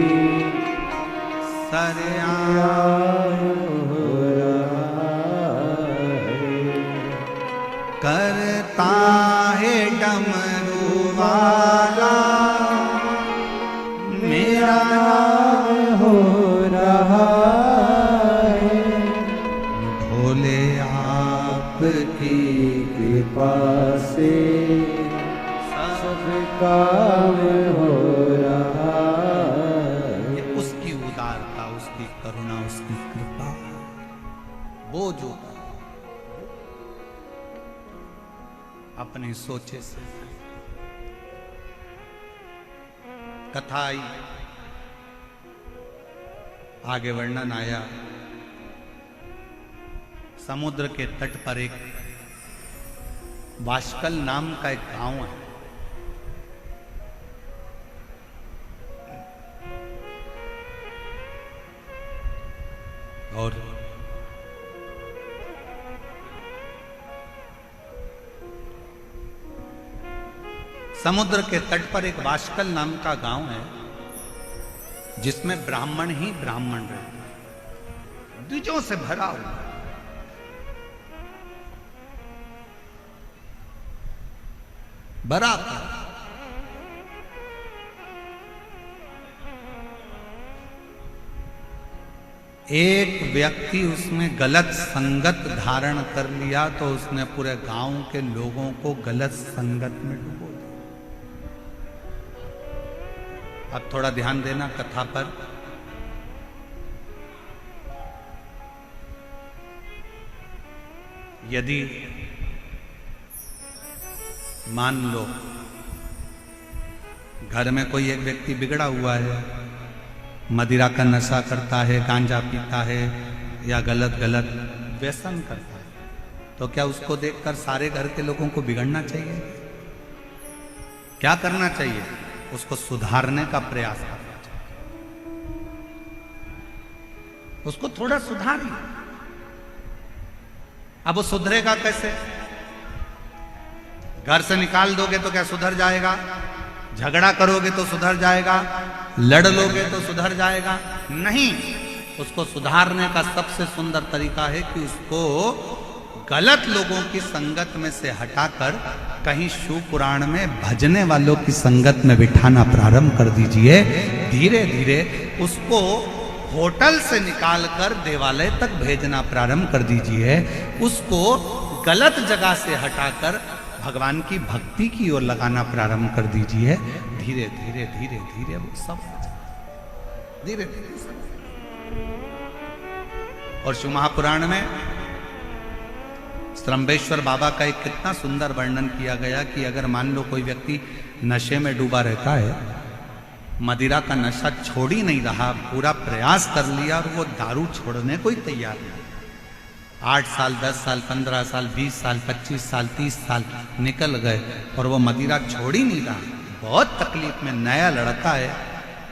सरयाम हो रहा है, करता है डमरू वाला मेरा नाम हो रहा है, भोले आपकी कृपा से सब काम हो रहा है। ये उसकी उदारता, उसकी करुणा, उसकी कृपा, वो जो अपनी सोचे से। कथा आई, आगे वर्णन आया, समुद्र के तट पर एक वाशकल नाम का एक गांव है। और समुद्र के तट पर एक वाशकल नाम का गांव है, जिसमें ब्राह्मण ही ब्राह्मण रहते हैं, द्विजों से भरा हुआ। बराबर एक व्यक्ति उसमें गलत संगत धारण कर लिया तो उसने पूरे गांव के लोगों को गलत संगत में डुबो दिया। अब थोड़ा ध्यान देना कथा पर। यदि मान लो घर में कोई एक व्यक्ति बिगड़ा हुआ है, मदिरा का नशा करता है, गांजा पीता है या गलत गलत व्यसन करता है, तो क्या उसको देखकर सारे घर के लोगों को बिगड़ना चाहिए? क्या करना चाहिए? उसको सुधारने का प्रयास करना चाहिए। उसको थोड़ा सुधारिए। अब वो सुधरेगा कैसे? घर से निकाल दोगे तो क्या सुधर जाएगा? झगड़ा करोगे तो सुधर जाएगा? लड़ लोगे तो सुधर जाएगा? नहीं। उसको सुधारने का सबसे सुंदर तरीका है कि उसको गलत लोगों की संगत में से हटाकर कहीं शिव पुराण में भजने वालों की संगत में बिठाना प्रारंभ कर दीजिए। धीरे धीरे उसको होटल से निकालकर देवालय तक भेजना प्रारंभ कर दीजिए। उसको गलत जगह से हटाकर भगवान की भक्ति की ओर लगाना प्रारंभ कर दीजिए। धीरे धीरे धीरे धीरे वो सब धीरे धीरे सब। और शिव महापुराण में श्रम्भेश्वर बाबा का एक कितना सुंदर वर्णन किया गया कि अगर मान लो कोई व्यक्ति नशे में डूबा रहता है, मदिरा का नशा छोड़ ही नहीं रहा, पूरा प्रयास कर लिया और वो दारू छोड़ने को ही तैयार नहीं, 8 साल 10 साल 15 साल 20 साल 25 साल 30 साल निकल गए और वो मदिरा छोड़ ही नहीं रहा, बहुत तकलीफ में। नया लड़का है,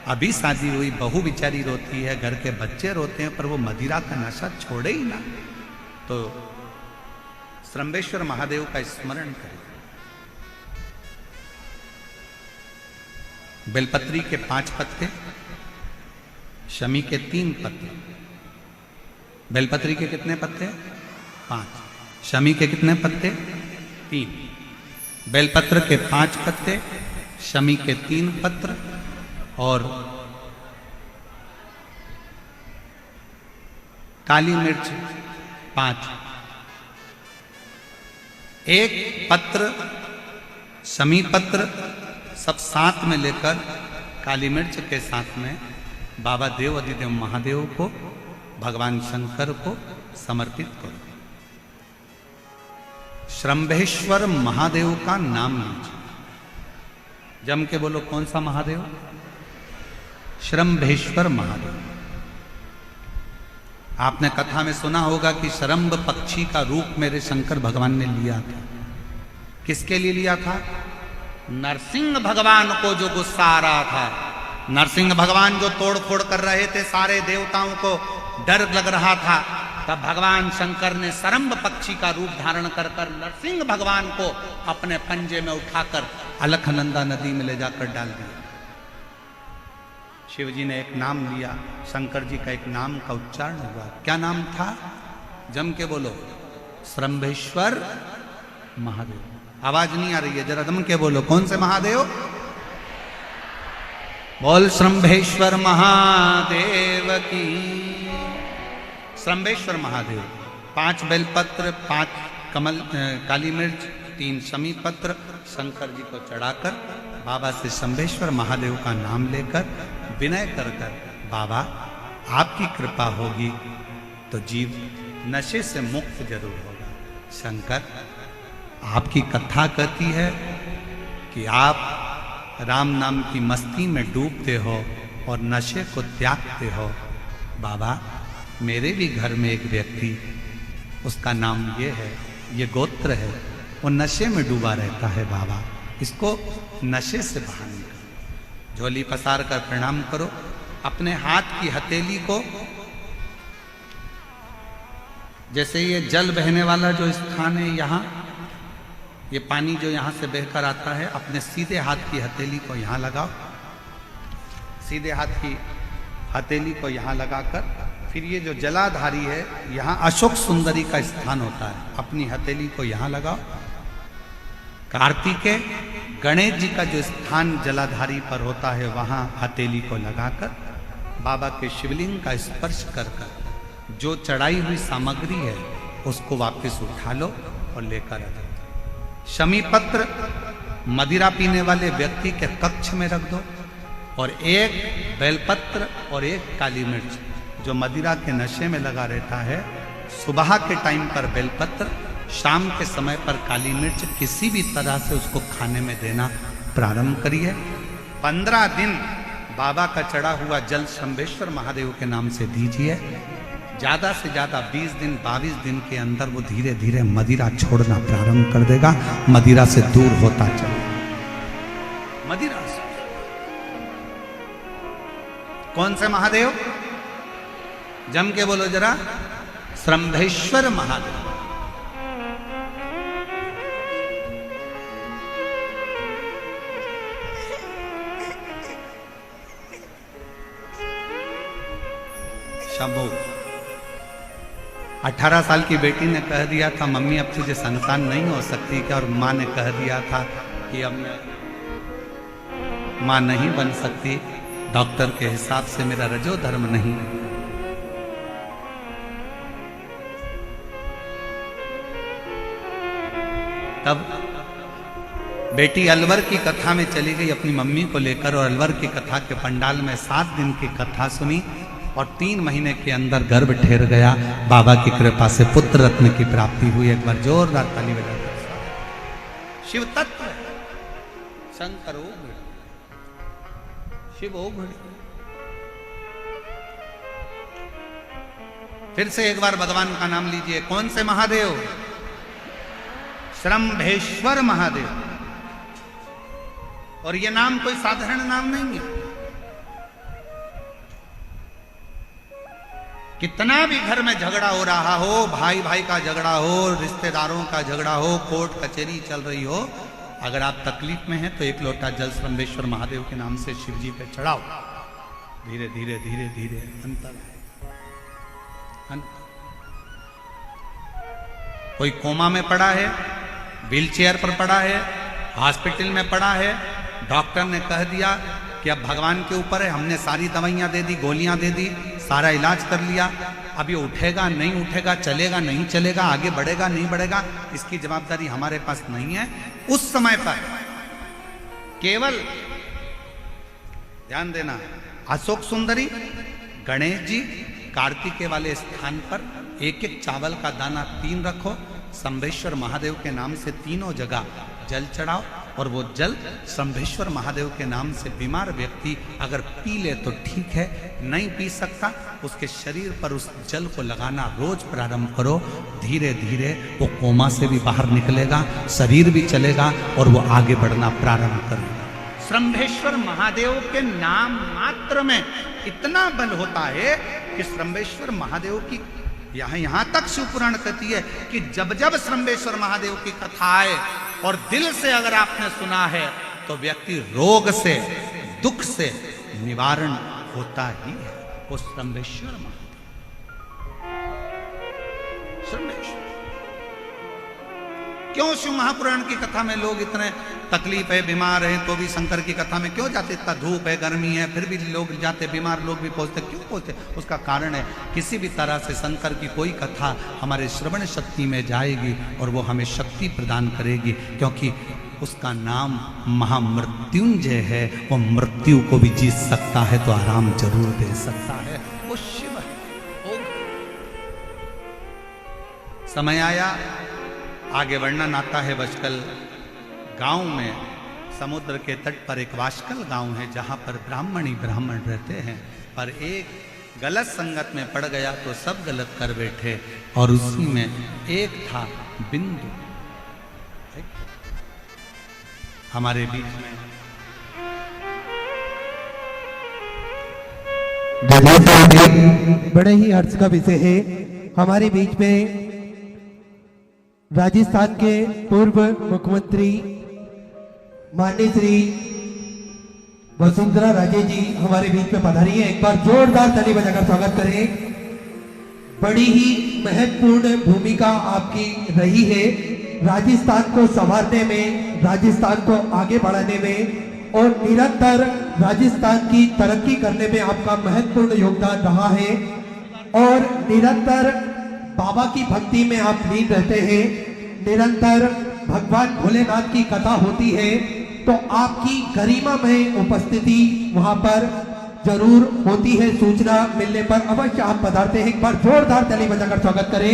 अभी शादी हुई, बहू बेचारी रोती है, घर के बच्चे रोते हैं, पर वो मदिरा का नशा छोड़े ही ना। तो श्रम्भेश्वर महादेव का स्मरण करें। बेलपत्री के 5 पत्ते, शमी के 3 पत्ते। बेलपत्री के कितने पत्ते? 5। शमी के कितने पत्ते? 3। बेलपत्र के 5 पत्ते, शमी के 3 पत्र और काली मिर्च 5। एक पत्र, शमी पत्र सब साथ में लेकर काली मिर्च के साथ में बाबा देव अधिदेव महादेव को, भगवान शंकर को समर्पित करो। श्रम्भेश्वर महादेव का नाम लीजिए। जम के बोलो, कौन सा महादेव? श्रम्भेश्वर महादेव। आपने कथा में सुना होगा कि शरम्भ पक्षी का रूप मेरे शंकर भगवान ने लिया था। किसके लिए लिया था? नरसिंह भगवान को जो गुस्सा आ रहा था, नरसिंह भगवान जो तोड़ फोड़ कर रहे थे, सारे देवताओं को डर लग रहा था, तब भगवान शंकर ने शरम्भ पक्षी का रूप धारण कर नरसिंह भगवान को अपने पंजे में उठाकर अलखनंदा नदी में ले जाकर डाल दिया। शिव जी ने एक नाम लिया, शंकर जी का एक नाम का उच्चारण हुआ। क्या नाम था? जम के बोलो, श्रम्भेश्वर महादेव। आवाज नहीं आ रही है, जरा दम के बोलो, कौन से महादेव? बोल श्रम्भेश्वर महादेव की। श्रम्भेश्वर महादेव। 5 बेलपत्र, 5 कमल काली मिर्च, 3 शमी पत्र शंकर जी को चढ़ाकर बाबा से श्रम्भेश्वर महादेव का नाम लेकर विनय कर बाबा आपकी कृपा होगी तो जीव नशे से मुक्त जरूर होगा। शंकर आपकी कथा कहती है कि आप राम नाम की मस्ती में डूबते हो और नशे को त्यागते हो। बाबा, मेरे भी घर में एक व्यक्ति, उसका नाम ये है, ये गोत्र है, वो नशे में डूबा रहता है। बाबा, इसको नशे से बाहर निकालो। झोली पसार कर प्रणाम करो। अपने हाथ की हथेली को, जैसे ये जल बहने वाला जो स्थान है, यहाँ ये पानी जो यहाँ से बहकर आता है, अपने सीधे हाथ की हथेली को यहाँ लगाओ। सीधे हाथ की हथेली को यहाँ लगाकर फिर ये जो जलाधारी है, यहाँ अशोक सुंदरी का स्थान होता है, अपनी हथेली को यहाँ लगाओ। कार्तिकेय गणेश जी का जो स्थान जलाधारी पर होता है, वहाँ हथेली को लगाकर बाबा के शिवलिंग का स्पर्श कर कर जो चढ़ाई हुई सामग्री है उसको वापस उठा लो और लेकर आ जाओ। शमी पत्र मदिरा पीने वाले व्यक्ति के कक्ष में रख दो, और एक बेलपत्र और एक काली मिर्च, जो मदिरा के नशे में लगा रहता है, सुबह के टाइम पर बेलपत्र, शाम के समय पर काली मिर्च, किसी भी तरह से उसको खाने में देना प्रारंभ करिए। 15 दिन बाबा का चढ़ा हुआ जल शंभेश्वर महादेव के नाम से दीजिए। ज्यादा से ज्यादा 20 दिन 22 दिन के अंदर वो धीरे धीरे मदिरा छोड़ना प्रारंभ कर देगा, मदिरा से दूर होता चलेगा। मदिरा से कौन से महादेव? जम के बोलो जरा, शंभेश्वर महादेव। शंभू। 18 साल की बेटी ने कह दिया था, मम्मी अब तुझे संतान नहीं हो सकती क्या? और माँ ने कह दिया था कि अब मैं माँ नहीं बन सकती, डॉक्टर के हिसाब से मेरा रजो धर्म नहीं। तब बेटी अलवर की कथा में चली गई अपनी मम्मी को लेकर, और अलवर की कथा के पंडाल में 7 दिन की कथा सुनी, और 3 महीने के अंदर गर्भ ठहर गया। बाबा की कृपा से पुत्र रत्न की प्राप्ति हुई। एक बार जोरदार ताली बजाकर। शिव तत्व, शंकर ओघड़, शिव ओघड़। फिर से एक बार भगवान का नाम लीजिए। कौन से महादेव? शंभेश्वर महादेव। और ये नाम कोई साधारण नाम नहीं है। कितना भी घर में झगड़ा हो रहा हो, भाई भाई का झगड़ा हो, रिश्तेदारों का झगड़ा हो, कोर्ट कचहरी चल रही हो, अगर आप तकलीफ में हैं तो एक लोटा जल शंभेश्वर महादेव के नाम से शिव जी पे चढ़ाओ। धीरे धीरे धीरे धीरे अंतर। कोई कोमा में पड़ा है, व्हीलचेयर पर पड़ा है, हॉस्पिटल में पड़ा है, डॉक्टर ने कह दिया कि अब भगवान के ऊपर है, हमने सारी दवाइयां दे दी, गोलियां दे दी, सारा इलाज कर लिया, अब ये उठेगा नहीं उठेगा, चलेगा नहीं चलेगा, आगे बढ़ेगा नहीं बढ़ेगा, इसकी जवाबदारी हमारे पास नहीं है। उस समय पर केवल ध्यान देना, अशोक सुंदरी, गणेश जी, कार्तिकेय वाले स्थान पर एक एक चावल का दाना 3 रखो, शंभेश्वर महादेव के नाम से तीनों जगह जल चढ़ाओ, और वो जल शंभेश्वर महादेव के नाम से बीमार व्यक्ति अगर पी ले तो ठीक है, नहीं पी सकता उसके शरीर पर उस जल को लगाना रोज प्रारंभ करो। धीरे धीरे वो कोमा से भी बाहर निकलेगा, शरीर भी चलेगा और वो आगे बढ़ना प्रारंभ करेगा। शंभेश्वर महादेव के नाम मात्र में इतना बल होता है कि शंभेश्वर महादेव की यहाँ तक शिवपुराण कहती है कि जब जब शंभेश्वर महादेव की कथा आए और दिल से अगर आपने सुना है तो व्यक्ति रोग से, दुख से निवारण होता ही है। वो शंभेश्वर महादेव, शंभेश्वर। क्यों शिव महापुराण की कथा में लोग इतने तकलीफ है, बीमार है, तो भी शंकर की कथा में क्यों जाते? इतना धूप है, गर्मी है, फिर भी लोग जाते, बीमार लोग भी पहुंचते, क्यों पहुंचते? उसका कारण है किसी भी तरह से शंकर की कोई कथा हमारे श्रवण शक्ति में जाएगी और वो हमें शक्ति प्रदान करेगी, क्योंकि उसका नाम महामृत्युंजय है। वो मृत्यु को भी जीत सकता है तो आराम जरूर दे सकता है। वो शिव है। समय आया आगे वर्णन आता है बचकल गांव में, समुद्र के तट पर एक वाशकल गांव है जहां पर ब्राह्मण ही ब्राह्मण रहते हैं, पर एक गलत संगत में पड़ गया तो सब गलत कर बैठे, और उसी में एक था बिंदु। हमारे बीच में बड़े ही हर्ष का विषय है, हमारे बीच में राजस्थान के पूर्व मुख्यमंत्री माननीय श्री वसुंधरा राजे जी हमारे बीच में पधारी है। एक बार जोरदार ताली बजाकर स्वागत करें। बड़ी ही महत्वपूर्ण भूमिका आपकी रही है राजस्थान को संवारने में, राजस्थान को आगे बढ़ाने में, और निरंतर राजस्थान की तरक्की करने में आपका महत्वपूर्ण योगदान रहा है। और निरंतर बाबा की भक्ति में आप लीन रहते हैं, निरंतर भगवान भोलेनाथ की कथा होती है तो आपकी गरिमामय उपस्थिति वहां पर जरूर होती है। सूचना मिलने पर अवश्य आप पधारते हैं। एक बार जोरदार ताली बजाकर स्वागत करें।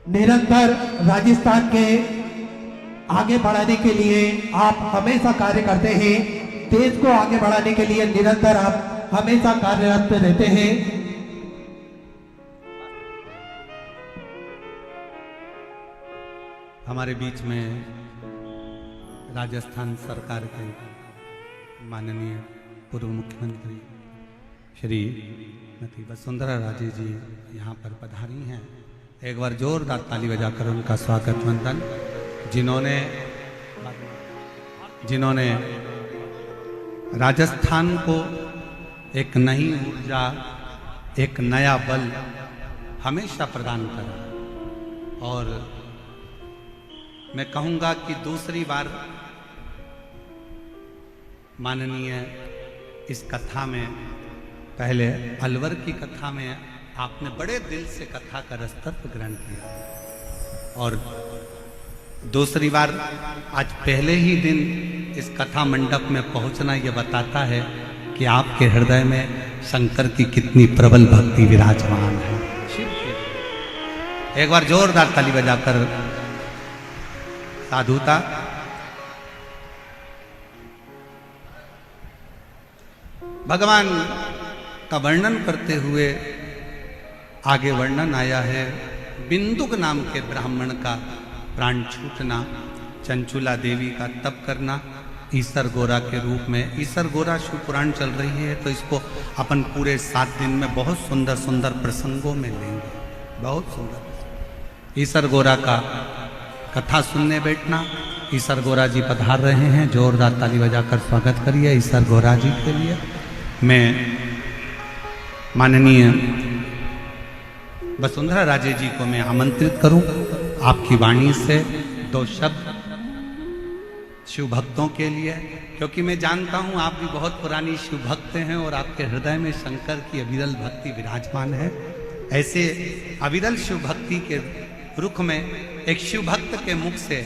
निरंतर राजस्थान के आगे बढ़ाने के लिए आप हमेशा कार्य करते हैं, देश को आगे बढ़ाने के लिए निरंतर आप हमेशा कार्यरत रहते हैं। हमारे बीच में राजस्थान सरकार के माननीय पूर्व मुख्यमंत्री श्री श्रीमती वसुंधरा राजे जी यहाँ पर पधारी हैं। एक बार जोरदार ताली बजाकर उनका स्वागत वंदन, जिन्होंने राजस्थान को एक नई ऊर्जा, एक नया बल हमेशा प्रदान करा। और मैं कहूँगा कि दूसरी बार माननीय इस कथा में, पहले अलवर की कथा में आपने बड़े दिल से कथा का रसतत्व ग्रहण किया, और दूसरी बार आज पहले ही दिन इस कथा मंडप में पहुंचना यह बताता है कि आपके हृदय में शंकर की कितनी प्रबल भक्ति विराजमान है। एक बार जोरदार ताली बजाकर साधुता। भगवान का वर्णन करते हुए आगे वर्णन आया है बिंदुक नाम के ब्राह्मण का प्राण छूटना, चंचुला देवी का तप करना, ईसर गोरा के रूप में। ईसर गोरा शिव पुराण चल रही है तो इसको अपन पूरे 7 दिन में बहुत सुंदर सुंदर प्रसंगों में लेंगे, बहुत सुंदर। ईसर गोरा का कथा सुनने बैठना। ईसर गोरा जी पधार रहे हैं, जोरदार ताली बजाकर स्वागत करिए ईसर गोरा जी के लिए। मैं माननीय वसुंधरा राजे जी को मैं आमंत्रित करूं आपकी वाणी से 2 शब्द शिव भक्तों के लिए, क्योंकि मैं जानता हूं आप भी बहुत पुरानी शिव भक्त हैं और आपके हृदय में शंकर की अविरल भक्ति विराजमान है। ऐसे अविरल शिव भक्ति के रुख में एक शिव भक्त के मुख से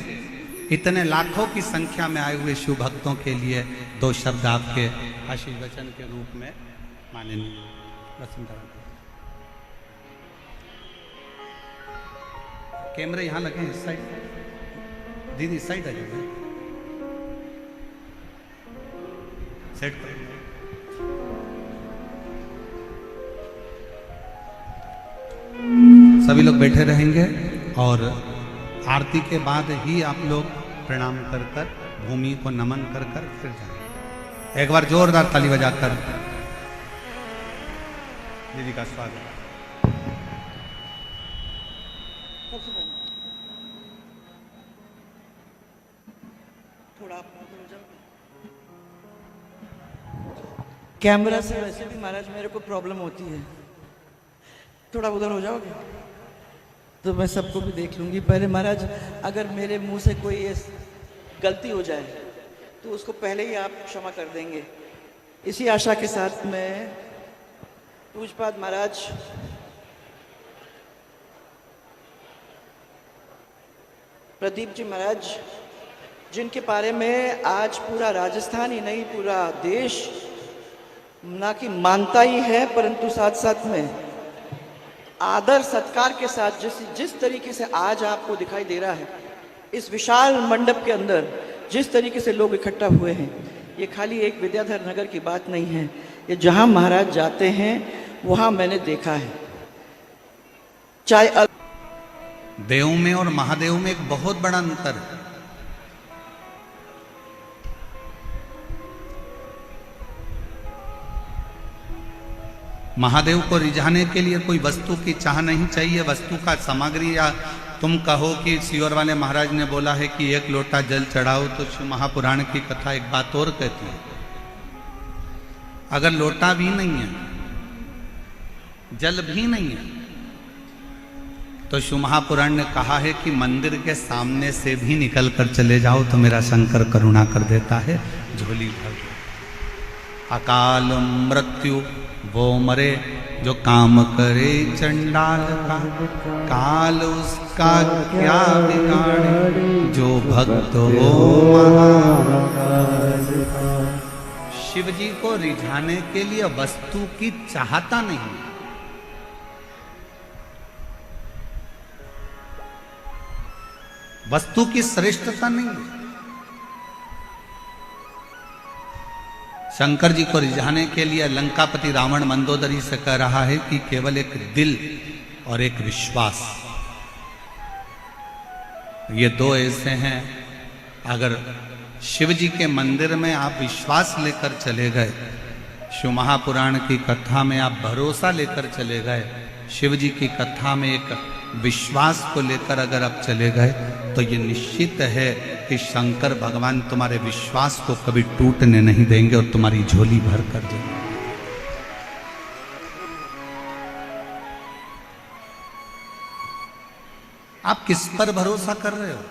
इतने लाखों की संख्या में आए हुए शिव भक्तों के लिए 2 शब्द आपके आशीष वचन के रूप में माननीय वसुंधरा। कैमरे यहाँ लगे इस साइड, दीदी इस साइड आ जाइए, सेट कर। सभी लोग बैठे रहेंगे और आरती के बाद ही आप लोग प्रणाम कर कर, भूमि को नमन कर कर फिर जाएंगे। एक बार जोरदार ताली बजाकर दीदी का स्वागत। कैमरा से वैसे भी महाराज मेरे को प्रॉब्लम होती है, थोड़ा उधर हो जाओगे तो मैं सबको भी देख लूंगी। पहले महाराज अगर मेरे मुंह से कोई गलती हो जाए तो उसको पहले ही आप क्षमा कर देंगे। इसी आशा के साथ मैं पूजपाद महाराज प्रदीप जी महाराज, जिनके बारे में आज पूरा राजस्थान ही नहीं पूरा देश ना कि मानता ही है, परंतु साथ साथ में आदर सत्कार के साथ जिस तरीके से आज आपको दिखाई दे रहा है, इस विशाल मंडप के अंदर जिस तरीके से लोग इकट्ठा हुए हैं, ये खाली एक विद्याधर नगर की बात नहीं है। ये जहाँ महाराज जाते हैं वहाँ मैंने देखा है। चाहे देव में और महादेव में एक बहुत बड़ा अंतर है। महादेव को रिझाने के लिए कोई वस्तु की चाह नहीं चाहिए, वस्तु का सामग्री, या तुम कहो कि सीहोर वाले महाराज ने बोला है कि एक लोटा जल चढ़ाओ, तो शिव महापुराण की कथा एक बात और कहती है, अगर लोटा भी नहीं है, जल भी नहीं है, तो शिव महापुराण ने कहा है कि मंदिर के सामने से भी निकल कर चले जाओ तो मेरा शंकर करुणा कर देता है, झोली भर। अकाल मृत्यु वो मरे जो काम करे चंडाल का, काल उसका क्या बिगाड़े जो भक्त हो महाकाल का। शिव जी को रिझाने के लिए वस्तु की चाहता नहीं, वस्तु की श्रेष्ठता नहीं। शंकर जी को रिझाने के लिए लंकापति रावण मंदोदरी से कह रहा है कि केवल एक दिल और एक विश्वास, ये दो ऐसे हैं, अगर शिव जी के मंदिर में आप विश्वास लेकर चले गए, शिव महापुराण की कथा में आप भरोसा लेकर चले गए, शिव जी की कथा में एक विश्वास को लेकर अगर आप चले गए, तो ये निश्चित है कि शंकर भगवान तुम्हारे विश्वास को कभी टूटने नहीं देंगे और तुम्हारी झोली भर कर देंगे। आप किस पर भरोसा कर रहे हो?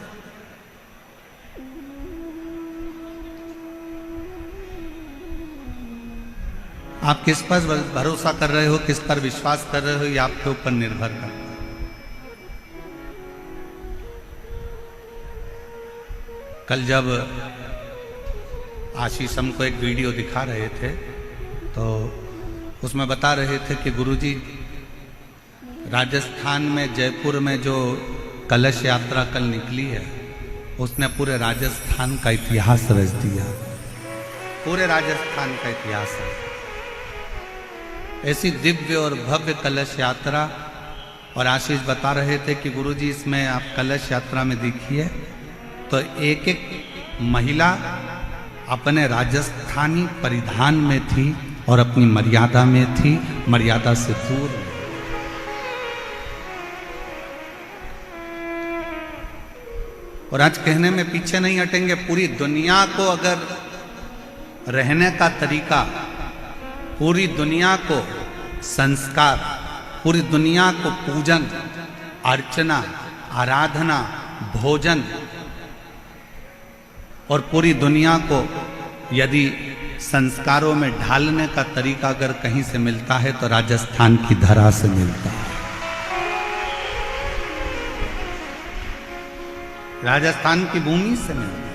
आप किस पर भरोसा कर रहे हो, किस पर विश्वास कर रहे हो, ये आपके ऊपर निर्भर करता है। कल जब आशीष हमको एक वीडियो दिखा रहे थे, तो उसमें बता रहे थे कि गुरुजी राजस्थान में जयपुर में जो कलश यात्रा कल निकली है, उसने पूरे राजस्थान का इतिहास रच दिया, पूरे राजस्थान का इतिहास है। ऐसी दिव्य और भव्य कलश यात्रा, और आशीष बता रहे थे कि गुरुजी इसमें आप कलश यात्रा में देखिए तो एक एक महिला अपने राजस्थानी परिधान में थी और अपनी मर्यादा में थी, मर्यादा से दूर। और आज कहने में पीछे नहीं हटेंगे, पूरी दुनिया को अगर रहने का तरीका, पूरी दुनिया को संस्कार, पूरी दुनिया को पूजन अर्चना आराधना भोजन, और पूरी दुनिया को यदि संस्कारों में ढालने का तरीका अगर कहीं से मिलता है तो राजस्थान की धरा से मिलता है। राजस्थान की भूमि से मिलता है।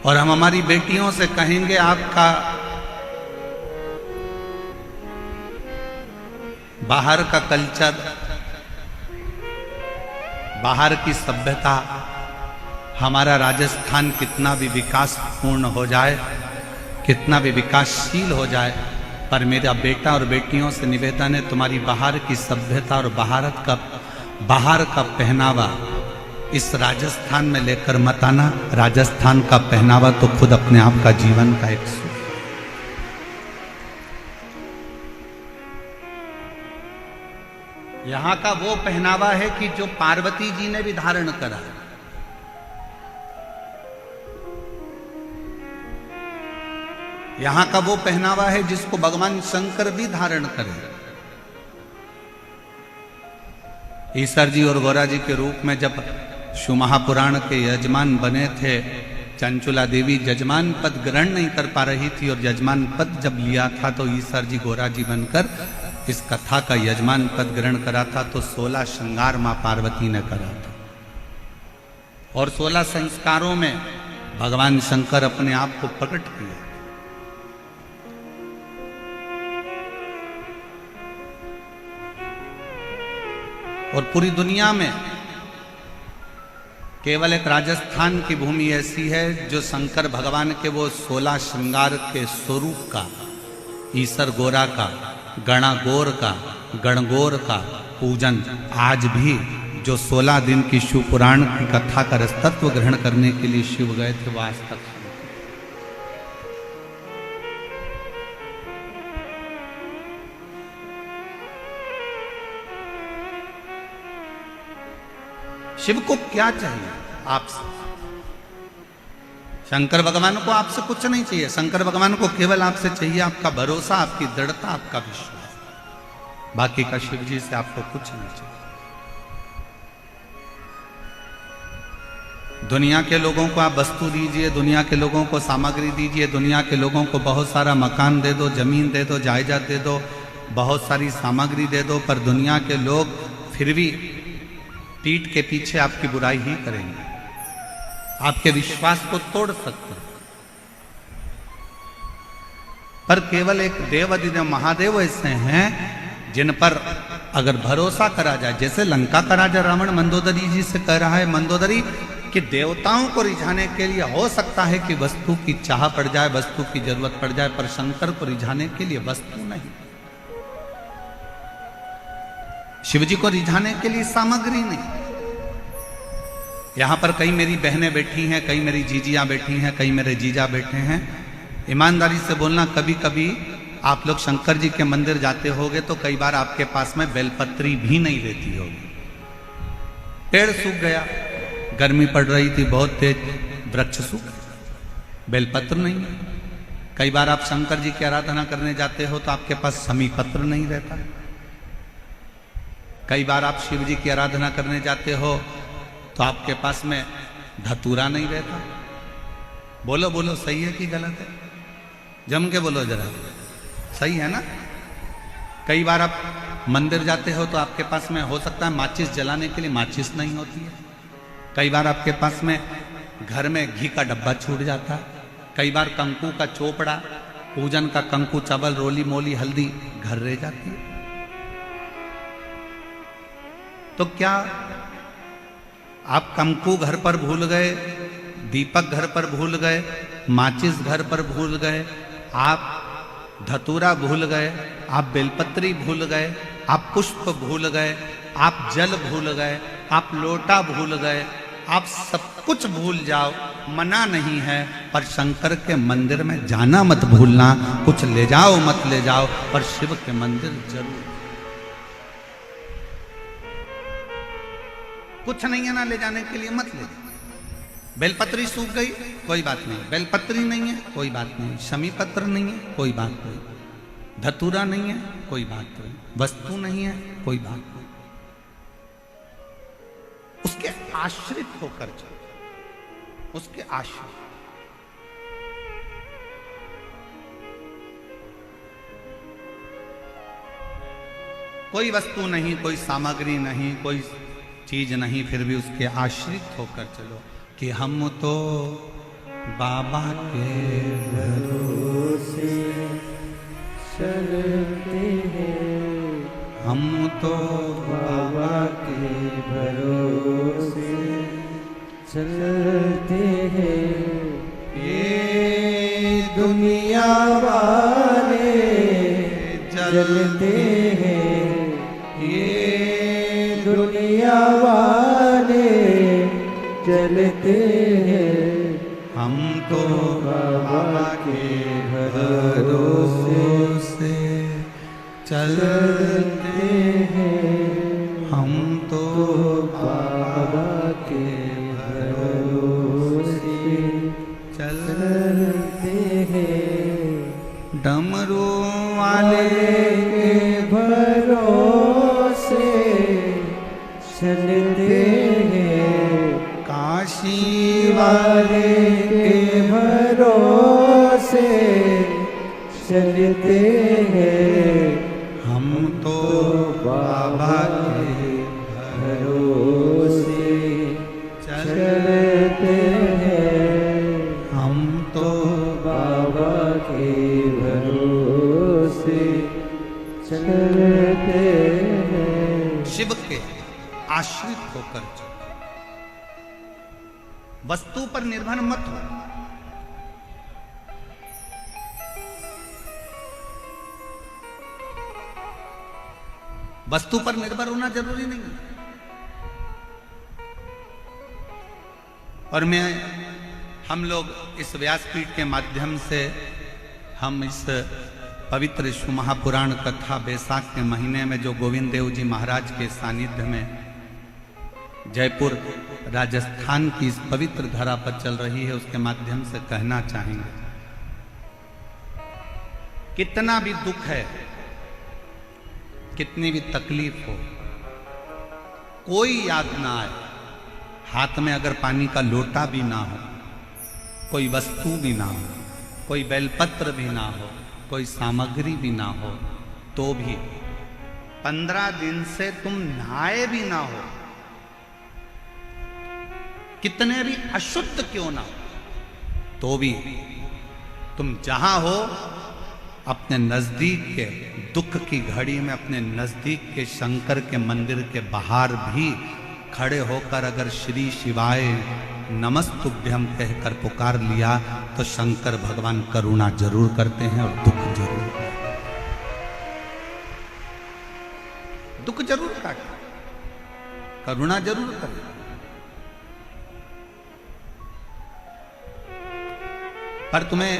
और हम हमारी बेटियों से कहेंगे आपका बाहर का कल्चर, बाहर की सभ्यता, हमारा राजस्थान कितना भी विकासपूर्ण हो जाए, कितना भी विकासशील हो जाए, पर मेरा बेटा और बेटियों से निवेदन है, तुम्हारी बाहर की सभ्यता और बाहर का पहनावा इस राजस्थान में लेकर मत आना। राजस्थान का पहनावा तो खुद अपने आप का जीवन का एक सुख। यहां का वो पहनावा है कि जो पार्वती जी ने भी धारण करा, यहां का वो पहनावा है जिसको भगवान शंकर भी धारण करे। ईश्वर जी और गौरा जी के रूप में जब शिव महापुराण के यजमान बने थे, चंचुला देवी जजमान पद ग्रहण नहीं कर पा रही थी, और यजमान पद जब लिया था तो ईश्वर जी गौरा जी बनकर इस कथा का यजमान पद ग्रहण करा था। तो 16 श्रृंगार मां पार्वती ने करा था, और 16 संस्कारों में भगवान शंकर अपने आप को प्रकट किए। और पूरी दुनिया में केवल एक राजस्थान की भूमि ऐसी है जो शंकर भगवान के वो 16 श्रृंगार के स्वरूप का, ईसर गोरा का, गणागोर का, गणगोर का पूजन आज भी जो 16 दिन की शिव पुराण की कथा का रसतत्व ग्रहण करने के लिए शिव गए थे वो आज तक। शिव को क्या चाहिए आपसे? शंकर भगवान को आपसे कुछ नहीं चाहिए। शंकर भगवान को केवल आपसे चाहिए आपका भरोसा, आपकी दृढ़ता, आपका विश्वास। बाकी का शिव जी से आपको कुछ नहीं चाहिए। दुनिया के लोगों को आप वस्तु दीजिए, दुनिया के लोगों को सामग्री दीजिए, दुनिया के लोगों को बहुत सारा मकान दे दो, जमीन दे दो, जायदाद दे दो, बहुत सारी सामग्री दे दो, पर दुनिया के लोग फिर भी पीठ के पीछे आपकी बुराई ही करेंगे, आपके विश्वास को तोड़ सकते हैं। पर केवल एक देवाधिदेव महादेव ऐसे हैं जिन पर अगर भरोसा करा जाए, जैसे लंका का राजा रावण मंदोदरी जी से कह रहा है, मंदोदरी कि देवताओं को रिझाने के लिए हो सकता है कि वस्तु की चाह पड़ जाए, वस्तु की जरूरत पड़ जाए, पर शंकर को रिझाने के लिए वस्तु नहीं, शिवजी को रिझाने के लिए सामग्री नहीं। यहां पर कई मेरी बहनें बैठी हैं, कई मेरी जीजियां बैठी हैं, कई मेरे जीजा बैठे हैं। ईमानदारी से बोलना, कभी कभी आप लोग शंकर जी के मंदिर जाते होगे तो कई बार आपके पास में बेलपत्री भी नहीं रहती होगी। पेड़ सूख गया, गर्मी पड़ रही थी बहुत तेज, वृक्ष सूख, बेलपत्र नहीं है। कई बार आप शंकर जी की आराधना करने जाते हो तो आपके पास समी पत्र नहीं रहता। कई बार आप शिव जी की आराधना करने जाते हो तो आपके पास में धतूरा नहीं रहता। बोलो बोलो, सही है कि गलत है? जम के बोलो जरा, सही है ना? कई बार आप मंदिर जाते हो तो आपके पास में हो सकता है माचिस जलाने के लिए माचिस नहीं होती है। कई बार आपके पास में घर में घी का डब्बा छूट जाता है। कई बार कंकु का चोपड़ा, पूजन का कंकु, चावल, रोली मोली, हल्दी घर रह जाती है। तो क्या आप कंकु घर पर भूल गए, दीपक घर पर भूल गए, माचिस घर पर भूल गए, आप धतूरा भूल गए, आप बेलपत्री भूल गए, आप पुष्प भूल गए, आप जल भूल गए, आप लोटा भूल गए, आप सब कुछ भूल जाओ, मना नहीं है, पर शंकर के मंदिर में जाना मत भूलना। कुछ ले जाओ मत ले जाओ, पर शिव के मंदिर जरूर। कुछ नहीं है ना ले जाने के लिए, मत ले जाओ। बेलपत्री सूख गई, कोई बात नहीं, बेलपत्री नहीं है, कोई बात नहीं, शमी पत्र नहीं है, कोई बात नहीं, धतूरा नहीं है, कोई बात नहीं, वस्तु नहीं है, कोई बात नहीं। उसके आश्रित होकर चलो, उसके आश्रित। कोई वस्तु नहीं, कोई सामग्री नहीं, कोई चीज नहीं, फिर भी उसके आश्रित होकर चलो कि हम तो बाबा के भरोसे चलते हैं, हम तो बाबा के भरोसे चलते हैं। ये दुनिया वाले जलते हैं, ये दुनिया वाले चलते हैं, हम तो बाबा के भरोसे चलते हैं, हम तो बाबा के भरोसे चलते हैं। डमरू वाले के भरोसे चलते हैं, काशी वाले के भरोसे चलते हैं, हम तो बाबा के भरोसे चलते हैं, हम तो बाबा के भरोसे चलते हैं। शिव के आश्रित होकर चलो, वस्तु पर निर्भर मत हो। वस्तु पर निर्भर होना जरूरी नहीं है। और हम लोग इस व्यासपीठ के माध्यम से हम इस पवित्र शिव महापुराण कथा बैसाख के महीने में जो गोविंद देव जी महाराज के सानिध्य में जयपुर राजस्थान की इस पवित्र धरा पर चल रही है, उसके माध्यम से कहना चाहेंगे, कितना भी दुख है, कितनी भी तकलीफ हो, कोई याद ना आए, हाथ में अगर पानी का लोटा भी ना हो, कोई वस्तु भी ना हो, कोई बेलपत्र भी ना हो, कोई सामग्री भी ना हो, तो भी 15 दिन से तुम नहाए भी ना हो, कितने भी अशुद्ध क्यों ना हो, तो भी तुम जहां हो अपने नजदीक के दुख की घड़ी में अपने नजदीक के शंकर के मंदिर के बाहर भी खड़े होकर अगर श्री शिवाय नमस्तुभ्यम कहकर पुकार लिया तो शंकर भगवान करुणा जरूर करते हैं और दुख जरूर, दुख जरूर काटे, करुणा जरूर करे। पर तुम्हें,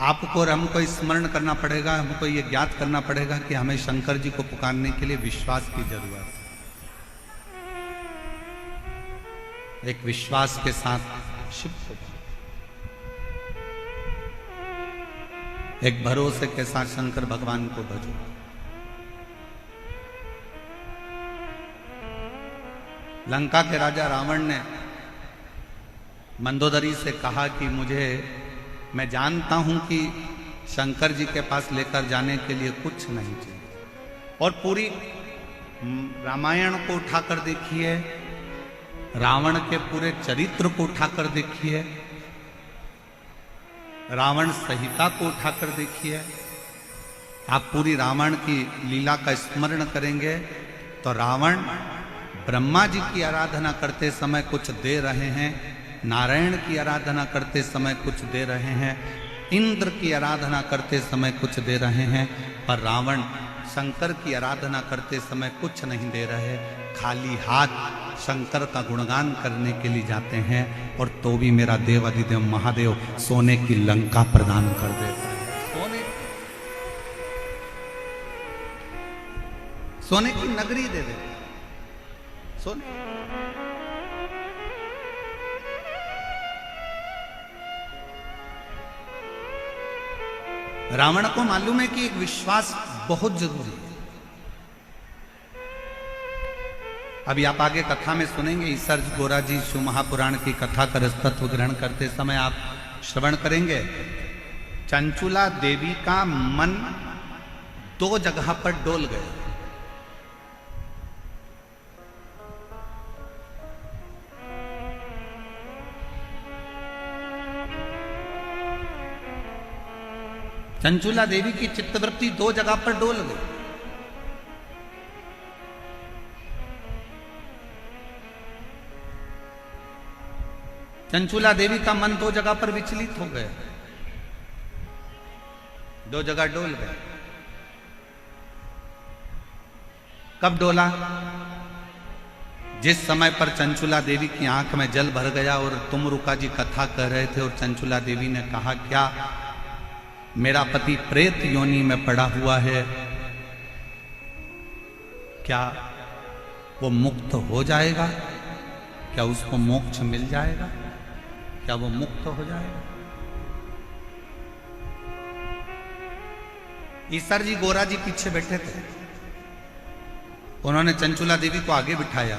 आपको और हमको स्मरण करना पड़ेगा, हमको ये ज्ञात करना पड़ेगा कि हमें शंकर जी को पुकारने के लिए विश्वास की जरूरत है। एक विश्वास के साथ शिव को, एक भरोसे के साथ शंकर भगवान को भजो। लंका के राजा रावण ने मंदोदरी से कहा कि मैं जानता हूं कि शंकर जी के पास लेकर जाने के लिए कुछ नहीं चाहिए, और पूरी रामायण को उठाकर देखिए, रावण के पूरे चरित्र को उठाकर देखिए, रावण संहिता को उठाकर देखिए, आप पूरी रावण की लीला का स्मरण करेंगे तो रावण ब्रह्मा जी की आराधना करते समय कुछ दे रहे हैं, नारायण की आराधना करते समय कुछ दे रहे हैं, इंद्र की आराधना करते समय कुछ दे रहे हैं, पर रावण शंकर की आराधना करते समय कुछ नहीं दे रहे, खाली हाथ शंकर का गुणगान करने के लिए जाते हैं, और तो भी मेरा देव अधिदेव महादेव सोने की लंका प्रदान कर देता है। सोने की नगरी दे देता है, सोने। रावण को मालूम है कि एक विश्वास बहुत जरूरी है। अभी आप आगे कथा में सुनेंगे, ईसर गोरा जी शिव महापुराण की कथा का रसतत्व ग्रहण करते समय आप श्रवण करेंगे, चंचुला देवी का मन 2 जगह पर डोल गया। चंचुला देवी की चित्तवृत्ति 2 जगह पर डोल गई। चंचुला देवी का मन 2 जगह पर विचलित हो गया, 2 जगह डोल गए। कब डोला? जिस समय पर चंचुला देवी की आंख में जल भर गया और तुमरुका जी कथा कह रहे थे, और चंचुला देवी ने कहा, क्या मेरा पति प्रेत योनि में पड़ा हुआ है, क्या वो मुक्त हो जाएगा? क्या उसको मोक्ष मिल जाएगा? क्या वो मुक्त हो जाएगा? ईसर जी गोरा जी पीछे बैठे थे, उन्होंने चंचुला देवी को आगे बिठाया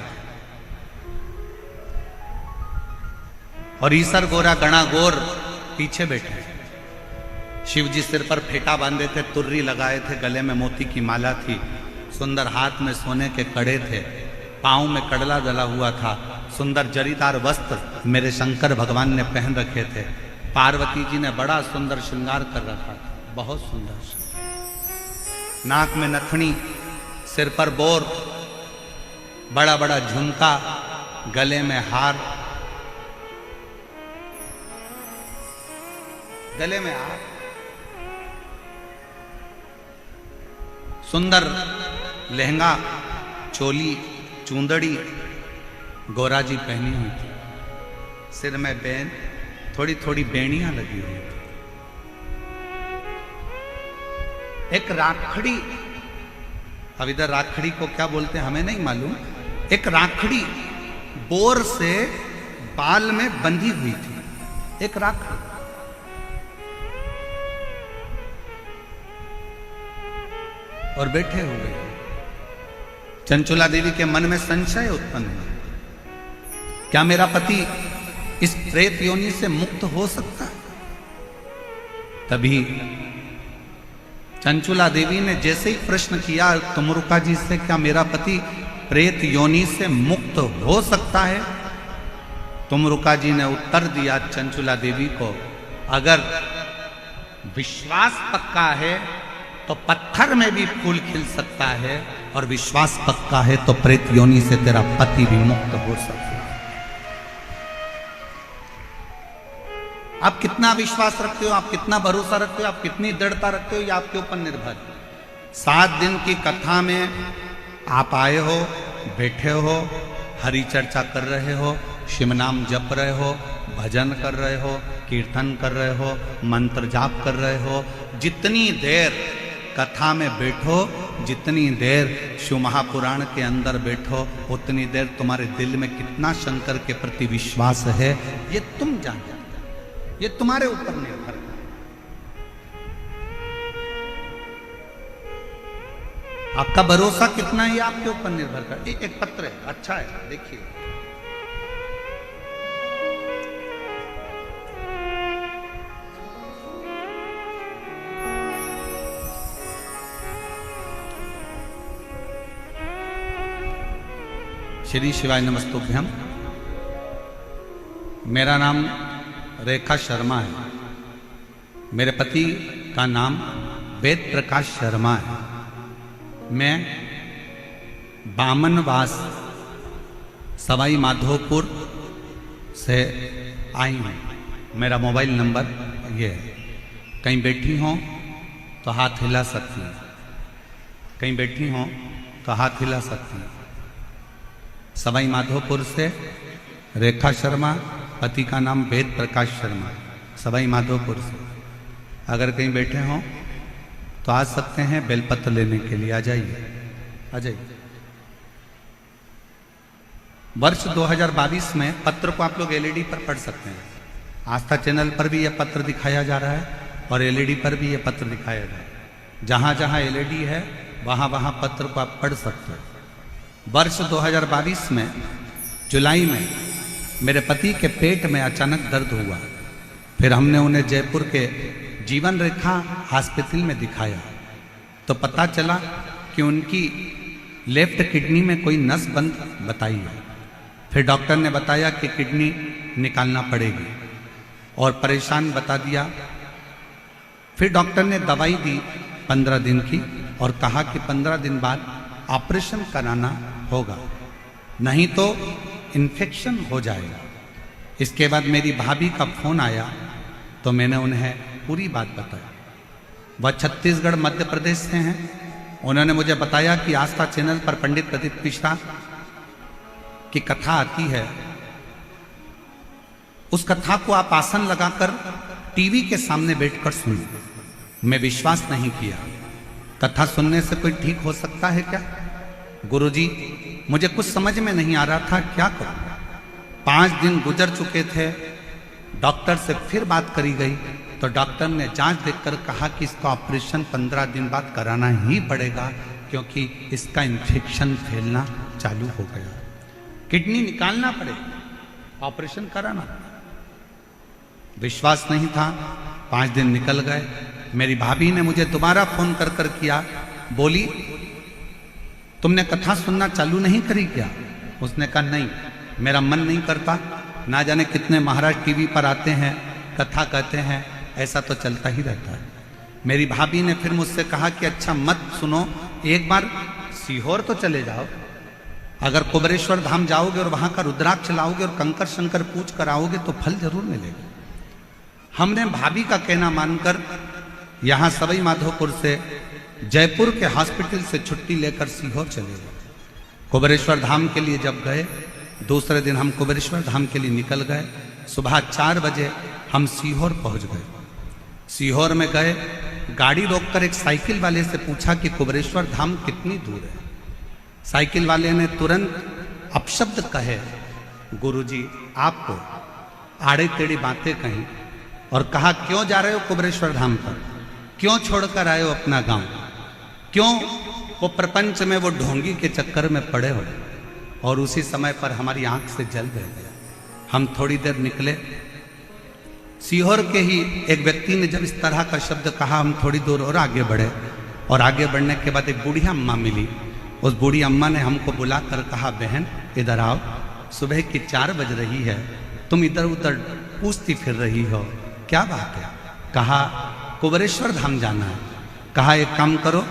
और ईसर गोरा गणा गोर पीछे बैठे। शिव जी सिर पर फेटा बांधे थे, तुर्री लगाए थे, गले में मोती की माला थी, सुंदर हाथ में सोने के कड़े थे, पांव में कड़ला डला हुआ था, सुंदर जरीदार वस्त्र मेरे शंकर भगवान ने पहन रखे थे। पार्वती जी ने बड़ा सुंदर श्रृंगार कर रखा था, बहुत सुंदर, नाक में नथनी, सिर पर बोर, बड़ा बड़ा झुमका, गले में हार, गले में हार, सुंदर लहंगा, चोली, चूंदड़ी गौरा जी पहनी हुई थी। सिर में बैन, थोड़ी थोड़ी बेड़ियां लगी हुई थी। एक राखड़ी, अब इधर राखड़ी को क्या बोलते हैं हमें नहीं मालूम, एक राखड़ी बोर से बाल में बंधी हुई थी, एक राखड़ी। और बैठे हुए चंचुला देवी के मन में संशय उत्पन्न हुआ, क्या मेरा पति इस प्रेत योनि से मुक्त हो सकता है? तभी चंचुला देवी ने जैसे ही प्रश्न किया तुमरुका जी से, क्या मेरा पति प्रेत योनि से मुक्त हो सकता है? तुमरुका जी ने उत्तर दिया चंचुला देवी को, अगर विश्वास पक्का है तो पत्थर में भी फूल खिल सकता है, और विश्वास पक्का है तो प्रेत योनि से तेरा पति भी मुक्त हो सकता है। आप कितना विश्वास रखते हो, आप कितना भरोसा रखते हो, आप कितनी दृढ़ता रखते हो, ये आपके ऊपर निर्भर है। 7 दिन की कथा में आप आए हो, बैठे हो, हरि चर्चा कर रहे हो, शिव नाम जप रहे हो, भजन कर रहे हो, कीर्तन कर रहे हो, मंत्र जाप कर रहे हो। जितनी देर कथा में बैठो, जितनी देर शिव महापुराण के अंदर बैठो, उतनी देर तुम्हारे दिल में कितना शंकर के प्रति विश्वास है ये तुम जानते, ये तुम्हारे ऊपर निर्भर है। आपका भरोसा कितना है ये आपके ऊपर निर्भर कर। एक पत्र है, अच्छा है, देखिए। श्री शिवाय नमस्तुभ्यम। मेरा नाम रेखा शर्मा है। मेरे पति का नाम वेद प्रकाश शर्मा है। मैं बामनवास सवाई माधोपुर से आई हूँ। मेरा मोबाइल नंबर ये है। कहीं बैठी हो तो हाथ हिला सकती हैं, कहीं बैठी हो तो हाथ हिला सकती हैं। सवाई माधोपुर से रेखा शर्मा, पति का नाम वेद प्रकाश शर्मा, सवाई माधोपुर से। अगर कहीं बैठे हों तो आ सकते हैं बेलपत्र लेने के लिए। आ जाइए, आ जाइए। वर्ष 2022 में पत्र को आप लोग एलईडी पर पढ़ सकते हैं। आस्था चैनल पर भी यह पत्र दिखाया जा रहा है और एलईडी पर भी यह पत्र दिखाया जा रहा है। जहाँ जहाँ एलईडी है वहाँ वहाँ पत्र को आप पढ़ सकते हैं। वर्ष 2022 में जुलाई में मेरे पति के पेट में अचानक दर्द हुआ। फिर हमने उन्हें जयपुर के जीवन रेखा हॉस्पिटल में दिखाया तो पता चला कि उनकी लेफ्ट किडनी में कोई नस बंद बताई है। फिर डॉक्टर ने बताया कि किडनी निकालना पड़ेगी और परेशान बता दिया। फिर डॉक्टर ने दवाई दी 15 दिन की और कहा कि 15 दिन बाद ऑपरेशन कराना होगा, नहीं तो इन्फेक्शन हो जाएगा। इसके बाद मेरी भाभी का फोन आया तो मैंने उन्हें पूरी बात बताई। वह छत्तीसगढ़ मध्य प्रदेश से हैं। उन्होंने मुझे बताया कि आस्था चैनल पर पंडित प्रदीप मिश्रा की कथा आती है, उस कथा को आप आसन लगाकर टीवी के सामने बैठकर सुनो। मैं विश्वास नहीं किया। कथा सुनने से कोई ठीक हो सकता है क्या? गुरुजी, मुझे कुछ समझ में नहीं आ रहा था, क्या करूं। 5 दिन गुजर चुके थे। डॉक्टर से फिर बात करी गई तो डॉक्टर ने जांच देखकर कहा कि इसका ऑपरेशन 15 दिन बाद कराना ही पड़ेगा, क्योंकि इसका इन्फेक्शन फैलना चालू हो गया। किडनी निकालना पड़ेगा, ऑपरेशन कराना। विश्वास नहीं था। 5 दिन निकल गए। मेरी भाभी ने मुझे दोबारा फोन कर कर किया, बोली तुमने कथा सुनना चालू नहीं करी क्या? उसने कहा नहीं, मेरा मन नहीं करता। ना जाने कितने महाराज टीवी पर आते हैं, कथा कहते हैं, ऐसा तो चलता ही रहता है। मेरी भाभी ने फिर मुझसे कहा कि अच्छा मत सुनो, एक बार सीहोर तो चले जाओ। अगर कुबेरेश्वर धाम जाओगे और वहां का रुद्राक्ष लाओगे और कंकर शंकर पूछ कर आओगे तो फल जरूर मिलेगा। हमने भाभी का कहना मानकर यहां सवाई माधोपुर से जयपुर के हॉस्पिटल से छुट्टी लेकर सीहोर चले गए। कुबेरेश्वर धाम के लिए जब गए, दूसरे दिन हम कुबेरेश्वर धाम के लिए निकल गए। सुबह 4 बजे हम सीहोर पहुंच गए। सीहोर में गए, गाड़ी रोककर एक साइकिल वाले से पूछा कि कुबेरेश्वर धाम कितनी दूर है। साइकिल वाले ने तुरंत अपशब्द कहे, गुरुजी आपको आड़े टेढ़ी बातें कहीं और कहा क्यों जा रहे हो कुबेरेश्वर धाम पर, क्यों छोड़कर आए हो अपना गांव, क्यों वो प्रपंच में वो ढोंगी के चक्कर में पड़े हो। और उसी समय पर हमारी आंख से जल बह गया। हम थोड़ी देर निकले, सीहोर के ही एक व्यक्ति ने जब इस तरह का शब्द कहा, हम थोड़ी दूर और आगे बढ़े और आगे बढ़ने के बाद एक बूढ़ी अम्मा मिली। उस बूढ़ी अम्मा ने हमको बुलाकर कहा, बहन इधर आओ, सुबह की 4 बज रही है, तुम इधर उधर पूछती फिर रही हो, क्या बात है। कहा कुबेरेश्वर धाम जाना है। कहा एक काम करो,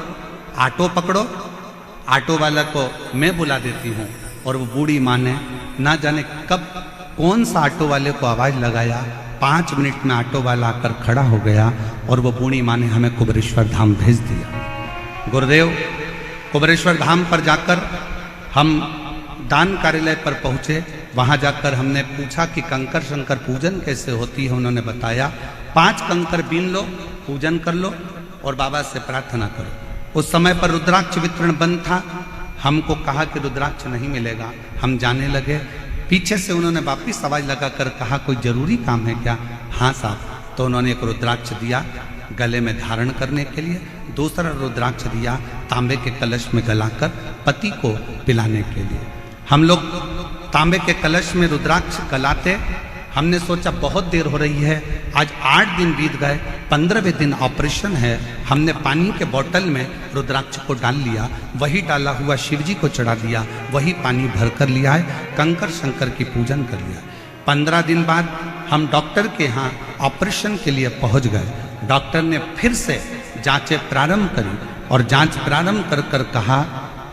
ऑटो पकड़ो, ऑटो वाला को मैं बुला देती हूँ। और वो बूढ़ी माँ ने ना जाने कब कौन सा ऑटो वाले को आवाज़ लगाया, 5 मिनट में ऑटो वाला आकर खड़ा हो गया और वो बूढ़ी माँ ने हमें कुबेरेश्वर धाम भेज दिया। गुरुदेव, कुबेरेश्वर धाम पर जाकर हम दान कार्यालय पर पहुँचे। वहाँ जाकर हमने पूछा कि कंकर शंकर पूजन कैसे होती है। उन्होंने बताया 5 कंकर बीन लो, पूजन कर लो और बाबा से प्रार्थना करो। उस समय पर रुद्राक्ष वितरण बंद था। हमको कहा कि रुद्राक्ष नहीं मिलेगा। हम जाने लगे, पीछे से उन्होंने वापिस आवाज लगाकर कहा कोई जरूरी काम है क्या। हाँ साहब। तो उन्होंने एक रुद्राक्ष दिया गले में धारण करने के लिए, दूसरा रुद्राक्ष दिया तांबे के कलश में गलाकर पति को पिलाने के लिए। हम लोग तांबे के कलश में रुद्राक्ष गलाते। हमने सोचा बहुत देर हो रही है, आज 8 दिन बीत गए, 15वें दिन ऑपरेशन है। हमने पानी के बोतल में रुद्राक्ष को डाल लिया, वही डाला हुआ शिव जी को चढ़ा दिया, वही पानी भर कर लिया है, कंकर शंकर की पूजन कर लिया। 15 दिन बाद हम डॉक्टर के यहाँ ऑपरेशन के लिए पहुँच गए। डॉक्टर ने फिर से जांचें प्रारंभ करी और जांच प्रारंभ कर कर कहा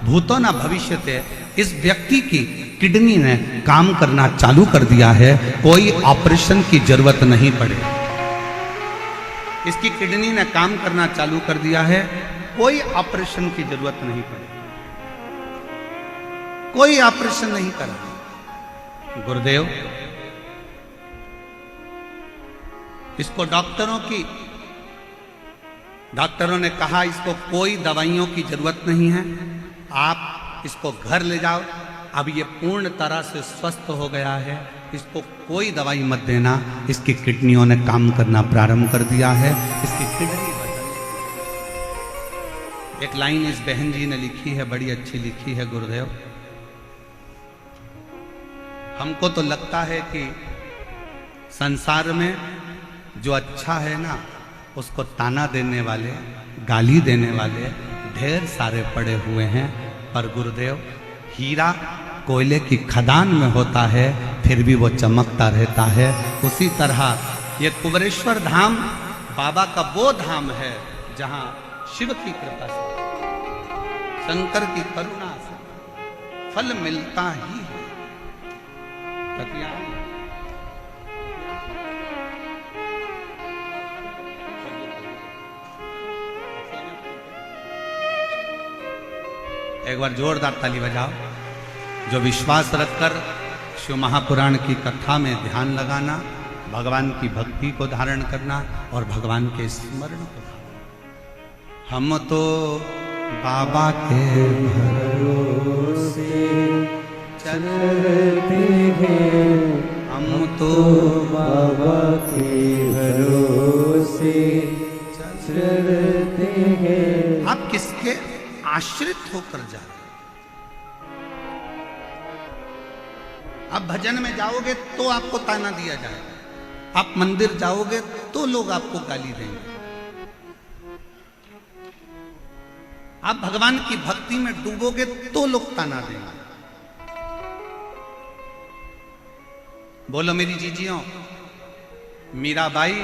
भूतो न भविष्यते, इस व्यक्ति की किडनी ने काम करना चालू कर दिया है, कोई ऑपरेशन की जरूरत नहीं पड़े। इसकी किडनी ने काम करना चालू कर दिया है, कोई ऑपरेशन की जरूरत नहीं पड़े, कोई ऑपरेशन नहीं करा। गुरुदेव, इसको डॉक्टरों ने कहा इसको कोई दवाइयों की जरूरत नहीं है, आप इसको घर ले जाओ, अब ये पूर्ण तरह से स्वस्थ हो गया है, इसको कोई दवाई मत देना, इसकी किडनियों ने काम करना प्रारंभ कर दिया है, इसकी किडनी बदल। एक लाइन इस बहन जी ने लिखी है, बड़ी अच्छी लिखी है। गुरुदेव, हमको तो लगता है कि संसार में जो अच्छा है ना, उसको ताना देने वाले, गाली देने वाले ढेर सारे पड़े हुए हैं। पर गुरुदेव, हीरा कोयले की खदान में होता है, फिर भी वो चमकता रहता है। उसी तरह ये कुबेरेश्वर धाम बाबा का वो धाम है जहां शिव की कृपा से, शंकर की करुणा से फल मिलता ही है। एक बार जोरदार ताली बजाओ। जो विश्वास रखकर शिव महापुराण की कथा में ध्यान लगाना, भगवान की भक्ति को धारण करना और भगवान के स्मरण को, हम तो बाबा के भरोसे चलते हैं, हम तो बाबा के भरोसे चलते हैं। आप किसके आश्रित होकर जा रहे? आप भजन में जाओगे तो आपको ताना दिया जाएगा, आप मंदिर जाओगे तो लोग आपको गाली देंगे, आप भगवान की भक्ति में डूबोगे तो लोग ताना देंगे। बोलो मेरी जीजियों, मीराबाई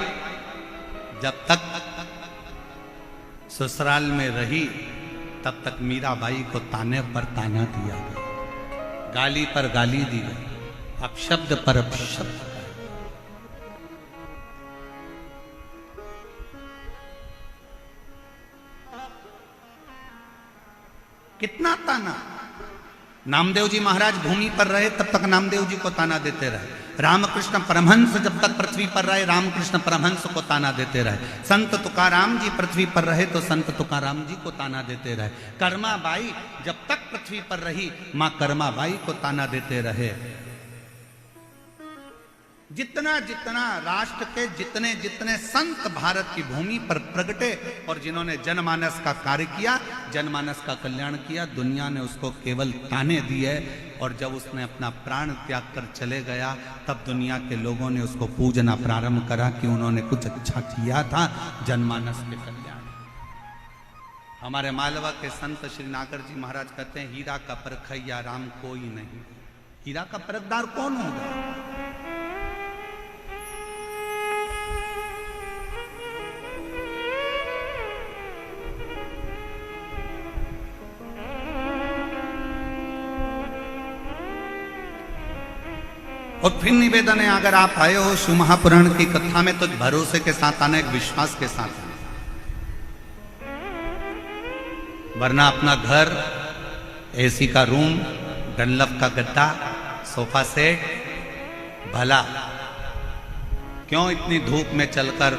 जब तक ससुराल में रही तब तक मीराबाई को ताने पर ताना दिया गया। गाली पर गाली दी गई, अपशब्द पर अपशब्द। कितना ताना। नामदेव जी महाराज भूमि पर रहे तब तक नामदेव जी को ताना देते रहे। रामकृष्ण परमहंस जब तक पृथ्वी पर रहे रामकृष्ण परमहंस को ताना देते रहे। संत तुकाराम जी पृथ्वी पर रहे तो संत तुकाराम जी को ताना देते रहे। कर्माबाई जब तक पृथ्वी पर रही मां कर्माबाई को ताना देते रहे। जितना जितना राष्ट्र के जितने जितने संत भारत की भूमि पर प्रगटे और जिन्होंने जनमानस का कार्य किया, जनमानस का कल्याण किया, दुनिया ने उसको केवल ताने दिए। और जब उसने अपना प्राण त्याग कर चले गया तब दुनिया के लोगों ने उसको पूजना प्रारंभ करा कि उन्होंने कुछ अच्छा किया था जनमानस के कल्याण। हमारे मालवा के संत श्री नागर जी महाराज कहते हैं, हीरा का परखैया राम कोई नहीं। हीरा का परखदार कौन होगा? और फिर निवेदन है, अगर आप आए हो शिव महापुराण की कथा में तो भरोसे के साथ आना, एक विश्वास के साथ आना, वरना अपना घर, एसी का रूम, डनलप का गद्दा, सोफा सेट, भला क्यों इतनी धूप में चलकर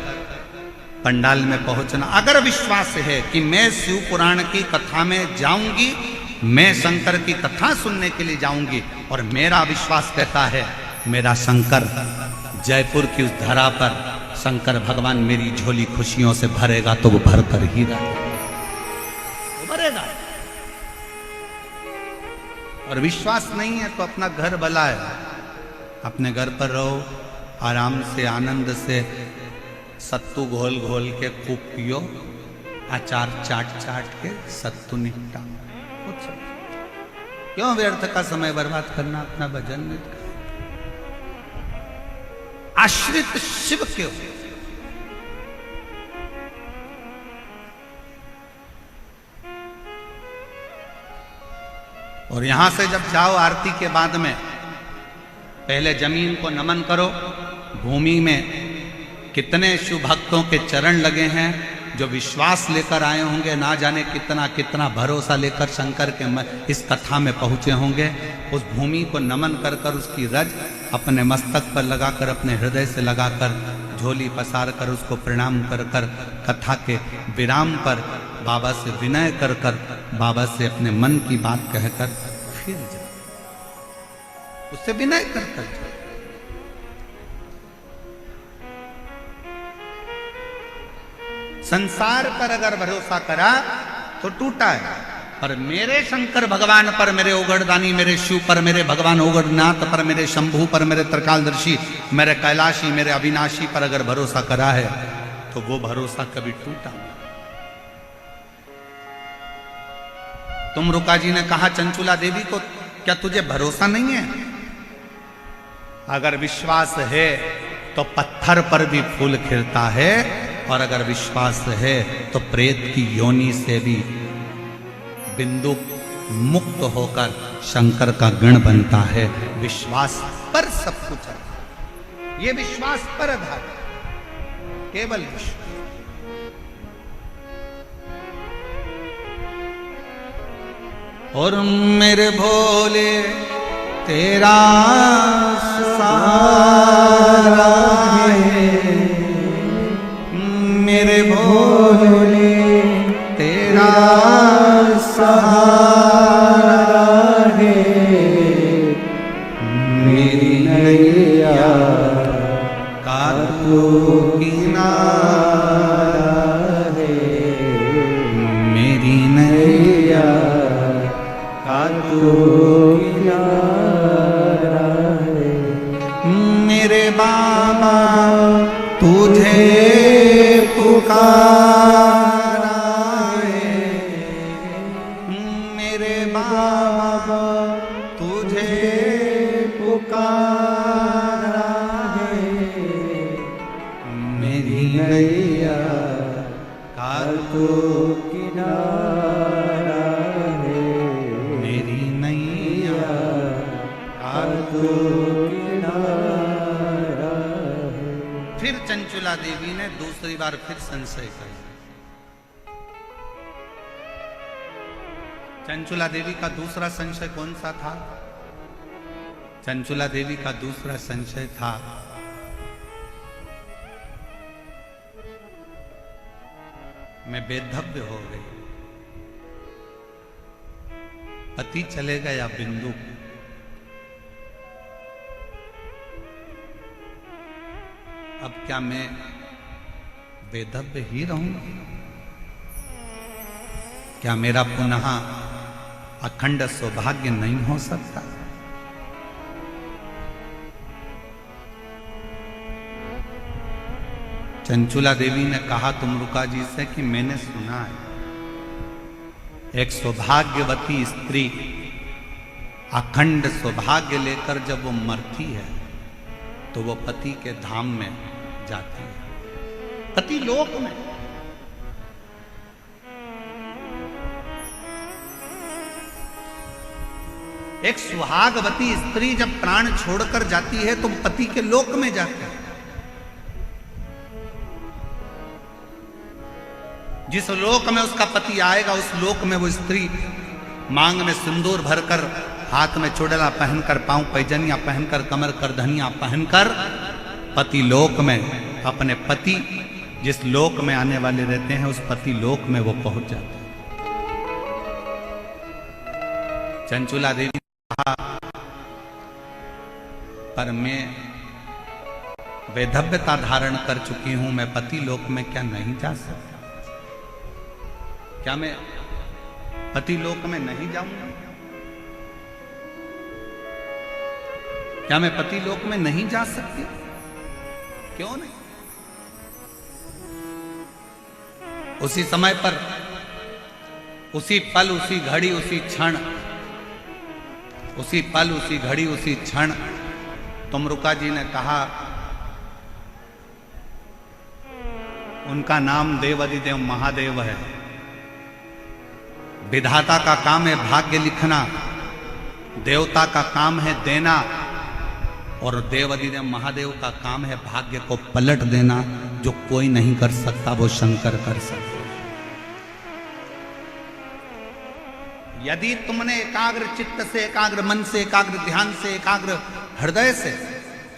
पंडाल में पहुंचना। अगर विश्वास है कि मैं शिव पुराण की कथा में जाऊंगी, मैं शंकर की कथा सुनने के लिए जाऊंगी, और मेरा विश्वास कहता है मेरा शंकर जयपुर की उस धरा पर शंकर भगवान मेरी झोली खुशियों से भरेगा तो वो भर कर ही रहेगा, वो भरेगा। और विश्वास नहीं है तो अपना घर भला है, अपने घर पर रहो, आराम से आनंद से सत्तू घोल घोल के खूब पियो, अचार चाट चाट के सत्तू निपटा। क्यों व्यर्थ का समय बर्बाद करना अपना भजन में? आश्रित शिव क्यों? और यहां से जब जाओ आरती के बाद में पहले जमीन को नमन करो। भूमि में कितने शिव भक्तों के चरण लगे हैं जो विश्वास लेकर आए होंगे, ना जाने कितना कितना भरोसा लेकर शंकर के इस कथा में पहुंचे होंगे। उस भूमि को नमन कर कर उसकी रज अपने मस्तक पर लगाकर, अपने हृदय से लगाकर, झोली पसार कर उसको प्रणाम कर कर, कथा के विराम पर बाबा से विनय कर कर, बाबा से अपने मन की बात कहकर फिर जाओ, उससे विनय कर कर जाओ। संसार पर अगर भरोसा करा तो टूटा है, पर मेरे शंकर भगवान पर, मेरे ओगड़दानी, मेरे शिव पर, मेरे भगवान ओगड़नाथ पर, मेरे शंभू पर, मेरे त्रिकालदर्शी, मेरे कैलाशी, मेरे अविनाशी पर अगर भरोसा करा है तो वो भरोसा कभी टूटा नहीं। तुम रुका जी ने कहा चंचुला देवी को, क्या तुझे भरोसा नहीं है? अगर विश्वास है तो पत्थर पर भी फूल खिलता है, और अगर विश्वास है तो प्रेत की योनि से भी बिंदु मुक्त होकर शंकर का गण बनता है। विश्वास पर सब कुछ है, ये विश्वास पर आधार, केवल विश्वास। और मेरे भोले तेरा सहारा है, मेरे भोले तेरा सहारा है, मेरी नैया का तू किनारा है, मेरी नैया का तू किनारा है। मेरे बाबा तुझे पुकारा है, मेरे बाबा तुझे पुकारा है, मेरी नैया का तू किनारा है, मेरी नैया फिर चंचुला देवी ने दूसरी बार फिर संशय कर। चंचुला देवी का दूसरा संशय कौन सा था? चंचुला देवी का दूसरा संशय था मैं बेधव्य हो गई, पति चले गया बिंदु, अब क्या मैं बेधव्य ही रहूंगी? क्या मेरा पुनः अखंड सौभाग्य नहीं हो सकता? चंचुला देवी ने कहा तुमरुका जी से कि मैंने सुना है एक सौभाग्यवती स्त्री अखंड सौभाग्य लेकर जब वो मरती है तो वो पति के धाम में जाती है, पति लोक में। एक सुहागवती स्त्री जब प्राण छोड़कर जाती है तो पति के लोक में जाती है। जिस लोक में उसका पति आएगा उस लोक में वो स्त्री मांग में सिंदूर भरकर, हाथ में चूड़ला पहनकर, पांव पैजनिया पहनकर, कमर करधनिया पहनकर पति लोक में अपने पति जिस लोक में आने वाले रहते हैं उस पति लोक में वो पहुंच जाते हैं। चंचुला देवी ने कहा पर मैं वैधव्यता धारण कर चुकी हूं, मैं पति लोक में क्या नहीं जा सकती? क्या मैं पति लोक में नहीं जाऊंगा? क्या मैं पति लोक में नहीं जा सकती? क्यों नहीं? उसी समय पर, उसी पल, उसी घड़ी, उसी क्षण, उसी पल, उसी घड़ी, उसी क्षण तुमरुका जी ने कहा, उनका नाम देवाधिदेव महादेव है। विधाता का काम है भाग्य लिखना, देवता का काम है देना, और देवाधिदेव महादेव का काम है भाग्य को पलट देना। जो कोई नहीं कर सकता वो शंकर कर सकता। यदि तुमने एकाग्र चित्त से, एकाग्र मन से, एकाग्र ध्यान से, एकाग्र हृदय से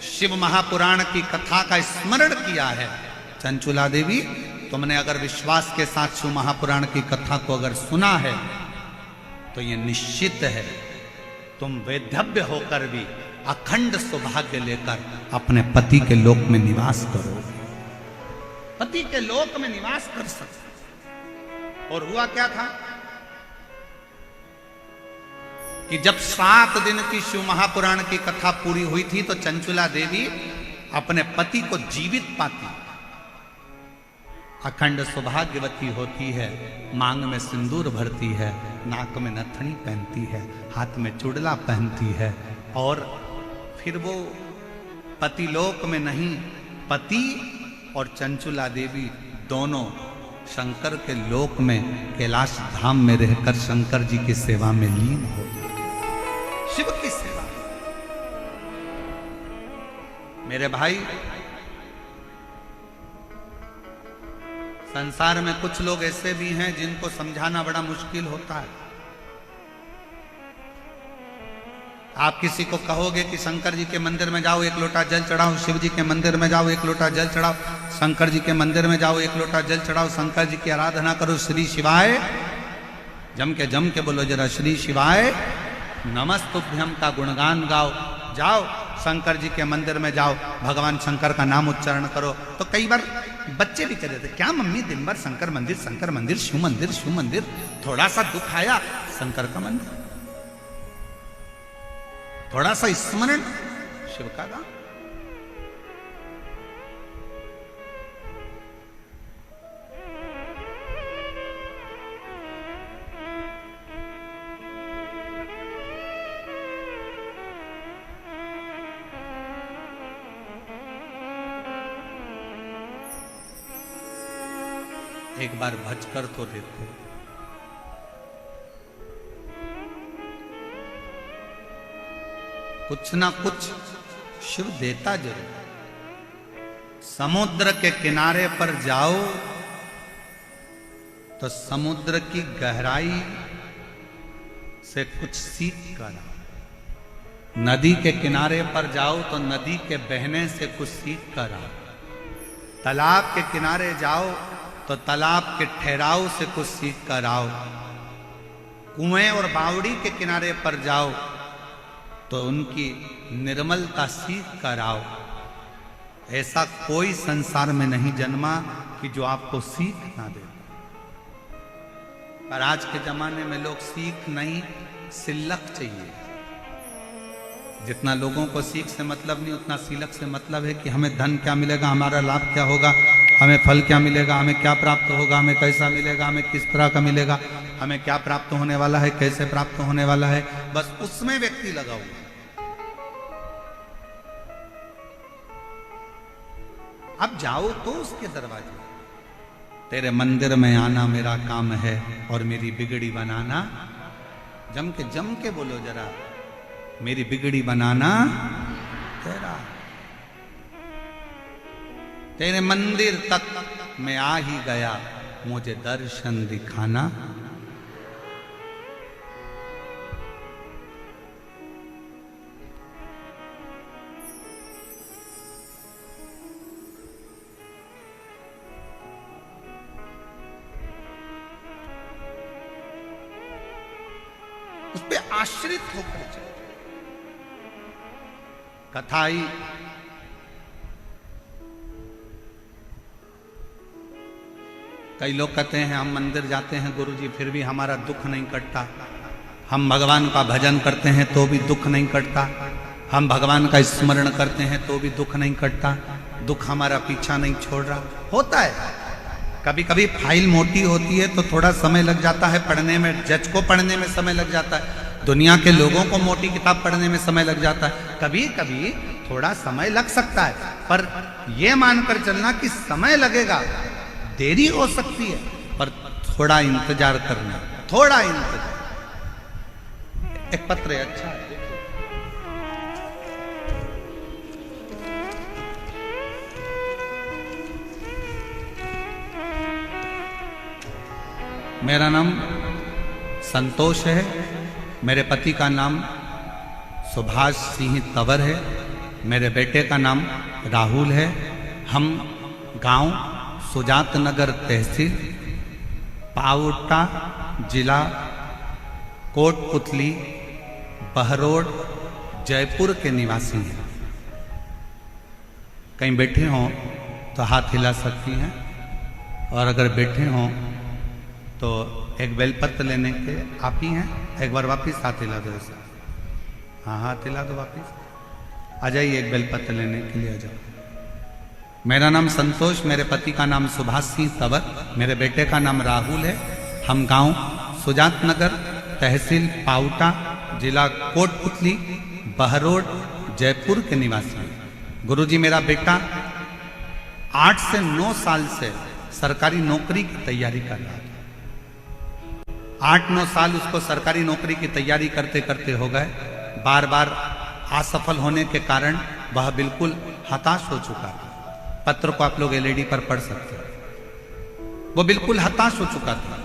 शिव महापुराण की कथा का स्मरण किया है, चंचुला देवी तुमने अगर विश्वास के साथ शिव महापुराण की कथा को अगर सुना है तो ये निश्चित है तुम वैधव्य होकर भी अखंड सौभाग्य लेकर अपने पति के लोक में निवास करोगे, पति के लोक में निवास कर सकते। और हुआ क्या था कि जब 7 दिन की शिव महापुराण की कथा पूरी हुई थी तो चंचुला देवी अपने पति को जीवित पाती, अखंड सौभाग्यवती होती है, मांग में सिंदूर भरती है, नाक में नथनी पहनती है, हाथ में चूड़ला पहनती है, और फिर वो पति लोक में नहीं, पति और चंचुला देवी दोनों शंकर के लोक में कैलाश धाम में रहकर शंकर जी की सेवा में लीन हो गए, शिव की सेवा। मेरे भाई, संसार में कुछ लोग ऐसे भी हैं जिनको समझाना बड़ा मुश्किल होता है। आप किसी को कहोगे कि शंकर जी के मंदिर में जाओ, 1 लोटा जल चढ़ाओ, शिव जी के मंदिर में जाओ, 1 लोटा जल चढ़ाओ, शंकर जी के मंदिर में जाओ, 1 लोटा जल चढ़ाओ, शंकर जी की आराधना करो, श्री शिवाय जम के बोलो जरा, श्री शिवाय नमस्तुभ्यम का गुणगान गाओ, जाओ शंकर जी के मंदिर में जाओ, भगवान शंकर का नाम उच्चारण करो। तो कई बार बच्चे भी कहते थे, क्या मम्मी दिन भर शंकर मंदिर, शंकर मंदिर, शिव मंदिर, शिव मंदिर, थोड़ा सा दुख आया शंकर का मंदिर, थोड़ा सा स्मरण शिव का गान। एक बार भज कर तो देखो, कुछ ना कुछ शिव देता जरूर। समुद्र के किनारे पर जाओ तो समुद्र की गहराई से कुछ सीख कर आओ। नदी के किनारे पर जाओ तो नदी के बहने से कुछ सीख कर आओ। तालाब के किनारे जाओ तो तालाब के ठहराव से कुछ सीख कर आओ। कुएं और बावड़ी के किनारे पर जाओ तो उनकी निर्मलता सीख कर आओ। ऐसा कोई संसार में नहीं जन्मा कि जो आपको सीख ना दे। पर आज के जमाने में लोग सीख नहीं, सिलक चाहिए। जितना लोगों को सीख से मतलब नहीं, उतना सिलक से मतलब है कि हमें धन क्या मिलेगा, हमारा लाभ क्या होगा, हमें फल क्या मिलेगा, हमें क्या प्राप्त होगा, हमें कैसा मिलेगा, हमें किस तरह का मिलेगा, हमें क्या प्राप्त होने वाला है, कैसे प्राप्त होने वाला है, बस उसमें व्यक्ति लगा हुआ। अब जाओ तो उसके दरवाजे, तेरे मंदिर में आना मेरा काम है और मेरी बिगड़ी बनाना। जम के बोलो जरा, मेरी बिगड़ी बनाना तेरा। तेरे मंदिर तक मैं आ ही गया, मुझे दर्शन दिखाना। उस पे आश्रित होकर चलो। कथा आई, कई लोग कहते हैं हम मंदिर जाते हैं गुरुजी फिर भी हमारा दुख नहीं कटता, हम भगवान का भजन करते हैं तो भी दुख नहीं कटता, हम भगवान का स्मरण करते हैं तो भी दुख नहीं कटता, दुख हमारा पीछा नहीं छोड़ रहा। होता है, कभी कभी फाइल मोटी होती है तो थोड़ा समय लग जाता है पढ़ने में, जज को पढ़ने में समय लग जाता है, दुनिया के लोगों को मोटी किताब पढ़ने में समय लग जाता है, कभी कभी थोड़ा समय लग सकता है। पर यह मानकर चलना कि समय लगेगा, देरी हो सकती है, पर थोड़ा इंतजार करना, थोड़ा इंतजार। एक पत्र है, अच्छा है, मेरा नाम संतोष है, मेरे पति का नाम सुभाष सिंह तंवर है, मेरे बेटे का नाम राहुल है। हम गांव सुजात नगर तहसील पावटा जिला कोटपुतली बहरोड जयपुर के निवासी हैं। कहीं बैठे हों तो हाथ हिला सकती हैं, और अगर बैठे हों तो एक बेलपत्र लेने के आप ही हैं, एक बार वापिस हाथ हिला दो ऐसा, हाँ हाथ हिला दो वापिस, आ जाइए एक बेलपत्र लेने के लिए आ जाओ। मेरा नाम संतोष, मेरे पति का नाम सुभाष सिंह तंवर, मेरे बेटे का नाम राहुल है। हम गांव सुजात नगर तहसील पावटा जिला कोटपुतली बहरोड जयपुर के निवासी हैं। गुरुजी मेरा बेटा 8 से 9 साल से सरकारी नौकरी की तैयारी कर रहा था। 8-9 साल उसको सरकारी नौकरी की तैयारी करते करते हो गए। बार बार असफल होने के कारण वह बिल्कुल हताश हो चुका था। पत्र को आप लोग एलईडी पर पढ़ सकते हैं। वो बिल्कुल हताश हो चुका था,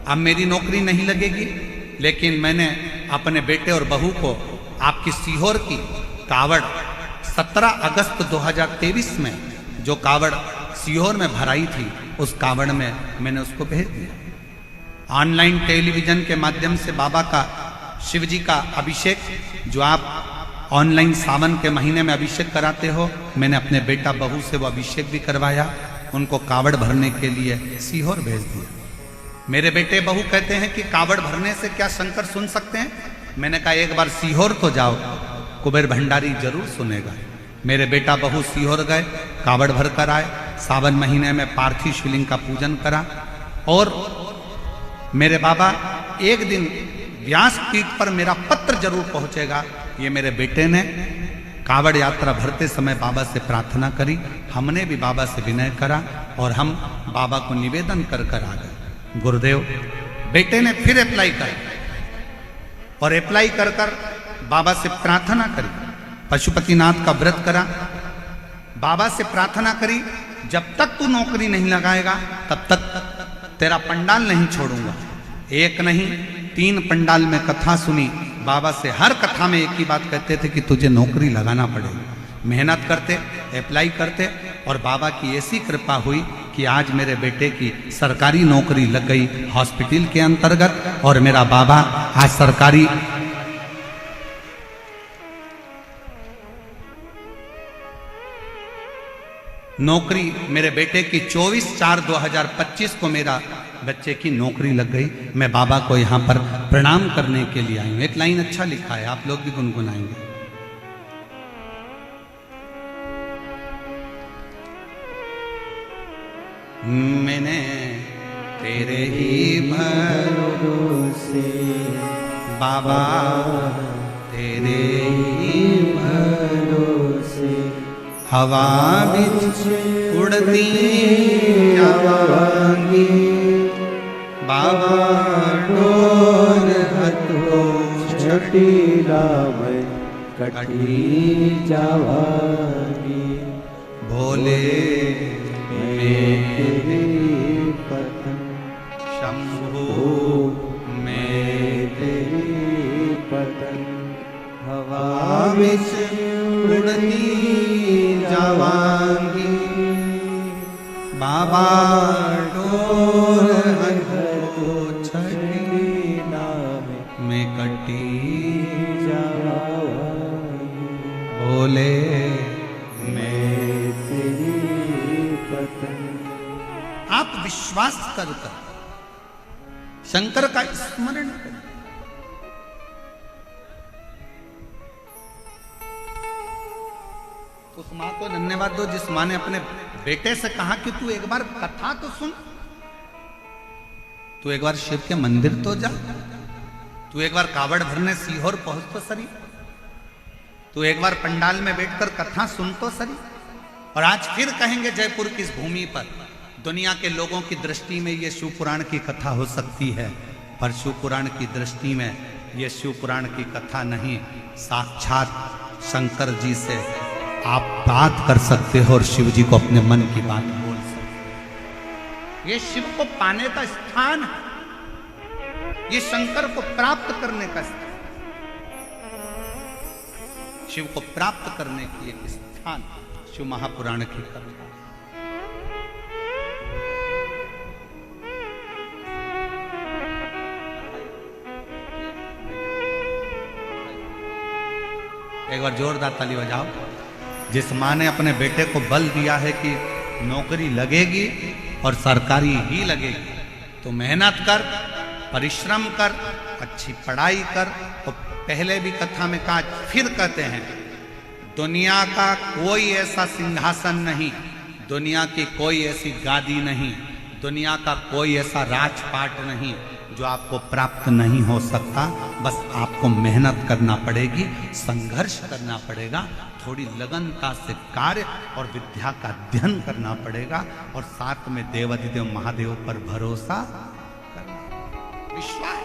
अब मेरी नौकरी नहीं लगेगी। लेकिन मैंने अपने बेटे और बहू को आपकी सीहोर की कावड़ 17 अगस्त 2023 में जो कावड़ सीहोर में भराई थी, उस कावड़ में मैंने उसको भेज दिया। ऑनलाइन टेलीविजन के माध्यम से बाबा का, शिव जी का अभिषेक, जो आप ऑनलाइन सावन के महीने में अभिषेक कराते हो, मैंने अपने बेटा बहू से वो अभिषेक भी करवाया, उनको कावड़ भरने के लिए सीहोर भेज दिया। मेरे बेटे बहू कहते हैं कि कावड़ भरने से क्या शंकर सुन सकते हैं? मैंने कहा एक बार सीहोर तो जाओ, कुबेर भंडारी जरूर सुनेगा। मेरे बेटा बहू सीहोर गए, कावड़ भर कर आए, सावन महीने में पार्थिव शिवलिंग का पूजन करा। और मेरे बाबा, एक दिन व्यासपीठ पर मेरा पत्र जरूर पहुंचेगा, ये मेरे बेटे ने कावड़ यात्रा भरते समय बाबा से प्रार्थना करी, हमने भी बाबा से विनय करा और हम बाबा को निवेदन कर कर आ गए। गुरुदेव, बेटे ने फिर अप्लाई कर और अप्लाई कर कर बाबा से प्रार्थना करी, पशुपतिनाथ का व्रत करा, बाबा से प्रार्थना करी, जब तक तू नौकरी नहीं लगाएगा तब तक तेरा पंडाल नहीं छोड़ूंगा। एक नहीं 3 पंडाल में कथा सुनी। बाबा से हर कथा में एक ही बात कहते थे कि तुझे नौकरी लगाना पड़ेगी। मेहनत करते, अप्लाई करते, और बाबा की ऐसी कृपा हुई कि आज मेरे बेटे की सरकारी नौकरी लग गई हॉस्पिटल के अंतर्गत, और मेरा बाबा आज सरकारी नौकरी, मेरे बेटे की 24/4/2025 को मेरा बच्चे की नौकरी लग गई। मैं बाबा को यहाँ पर प्रणाम करने के लिए आई हूँ। एक लाइन अच्छा लिखा है, आप लोग भी गुनगुनाएंगे। मैंने तेरे ही भरोसे बाबा, तेरे ही भरोसे हवा बिच उड़ती जावांगी, बाबा डोर हथो छटीला मैं कटी जावांगी, भोले मेरे पतन शंभु मेरे पतन हवा बिच उड़ती जावांगी, बाबा डोर हथो छटीला मैं कटी जावांगी, भोले मैं तेरी पतन। आप विश्वास कर शंकर का स्मरण करें। उस मां को धन्यवाद दो जिस मां ने अपने बेटे से कहा कि तू एक बार कथा तो सुन, तू एक बार शिव के मंदिर तो जा, तू एक बार कावड़ भरने सीहोर पहुंच तो सरी, तू एक बार पंडाल में बैठकर कथा सुन तो सरी। और आज फिर कहेंगे जयपुर की इस भूमि पर दुनिया के लोगों की दृष्टि में ये शिव पुराण की कथा हो सकती है, पर शिव पुराण की दृष्टि में ये शिव पुराण की कथा नहीं, साक्षात शंकर जी से आप बात कर सकते हो और शिव जी को अपने मन की बात बोल सकते। ये शिव को पाने का स्थान है, ये शंकर को प्राप्त करने का स्थान, शिव को प्राप्त करने की एक स्थान शिव महापुराण की कथा। एक बार जोरदार ताली बजाओ। जिस मां ने अपने बेटे को बल दिया है कि नौकरी लगेगी और सरकारी ही लगेगी, तो मेहनत कर, परिश्रम कर, अच्छी पढ़ाई कर। और पहले भी कथा में कहा, फिर कहते हैं, दुनिया का कोई ऐसा सिंहासन नहीं, दुनिया की कोई ऐसी गादी नहीं, दुनिया का कोई ऐसा राजपाट नहीं जो आपको प्राप्त नहीं हो सकता। बस आपको मेहनत करना पड़ेगी, संघर्ष करना पड़ेगा, थोड़ी लगनता से कार्य और विद्या का अध्ययन करना पड़ेगा, और साथ में देवाधिदेव महादेव पर भरोसा करना, विश्वास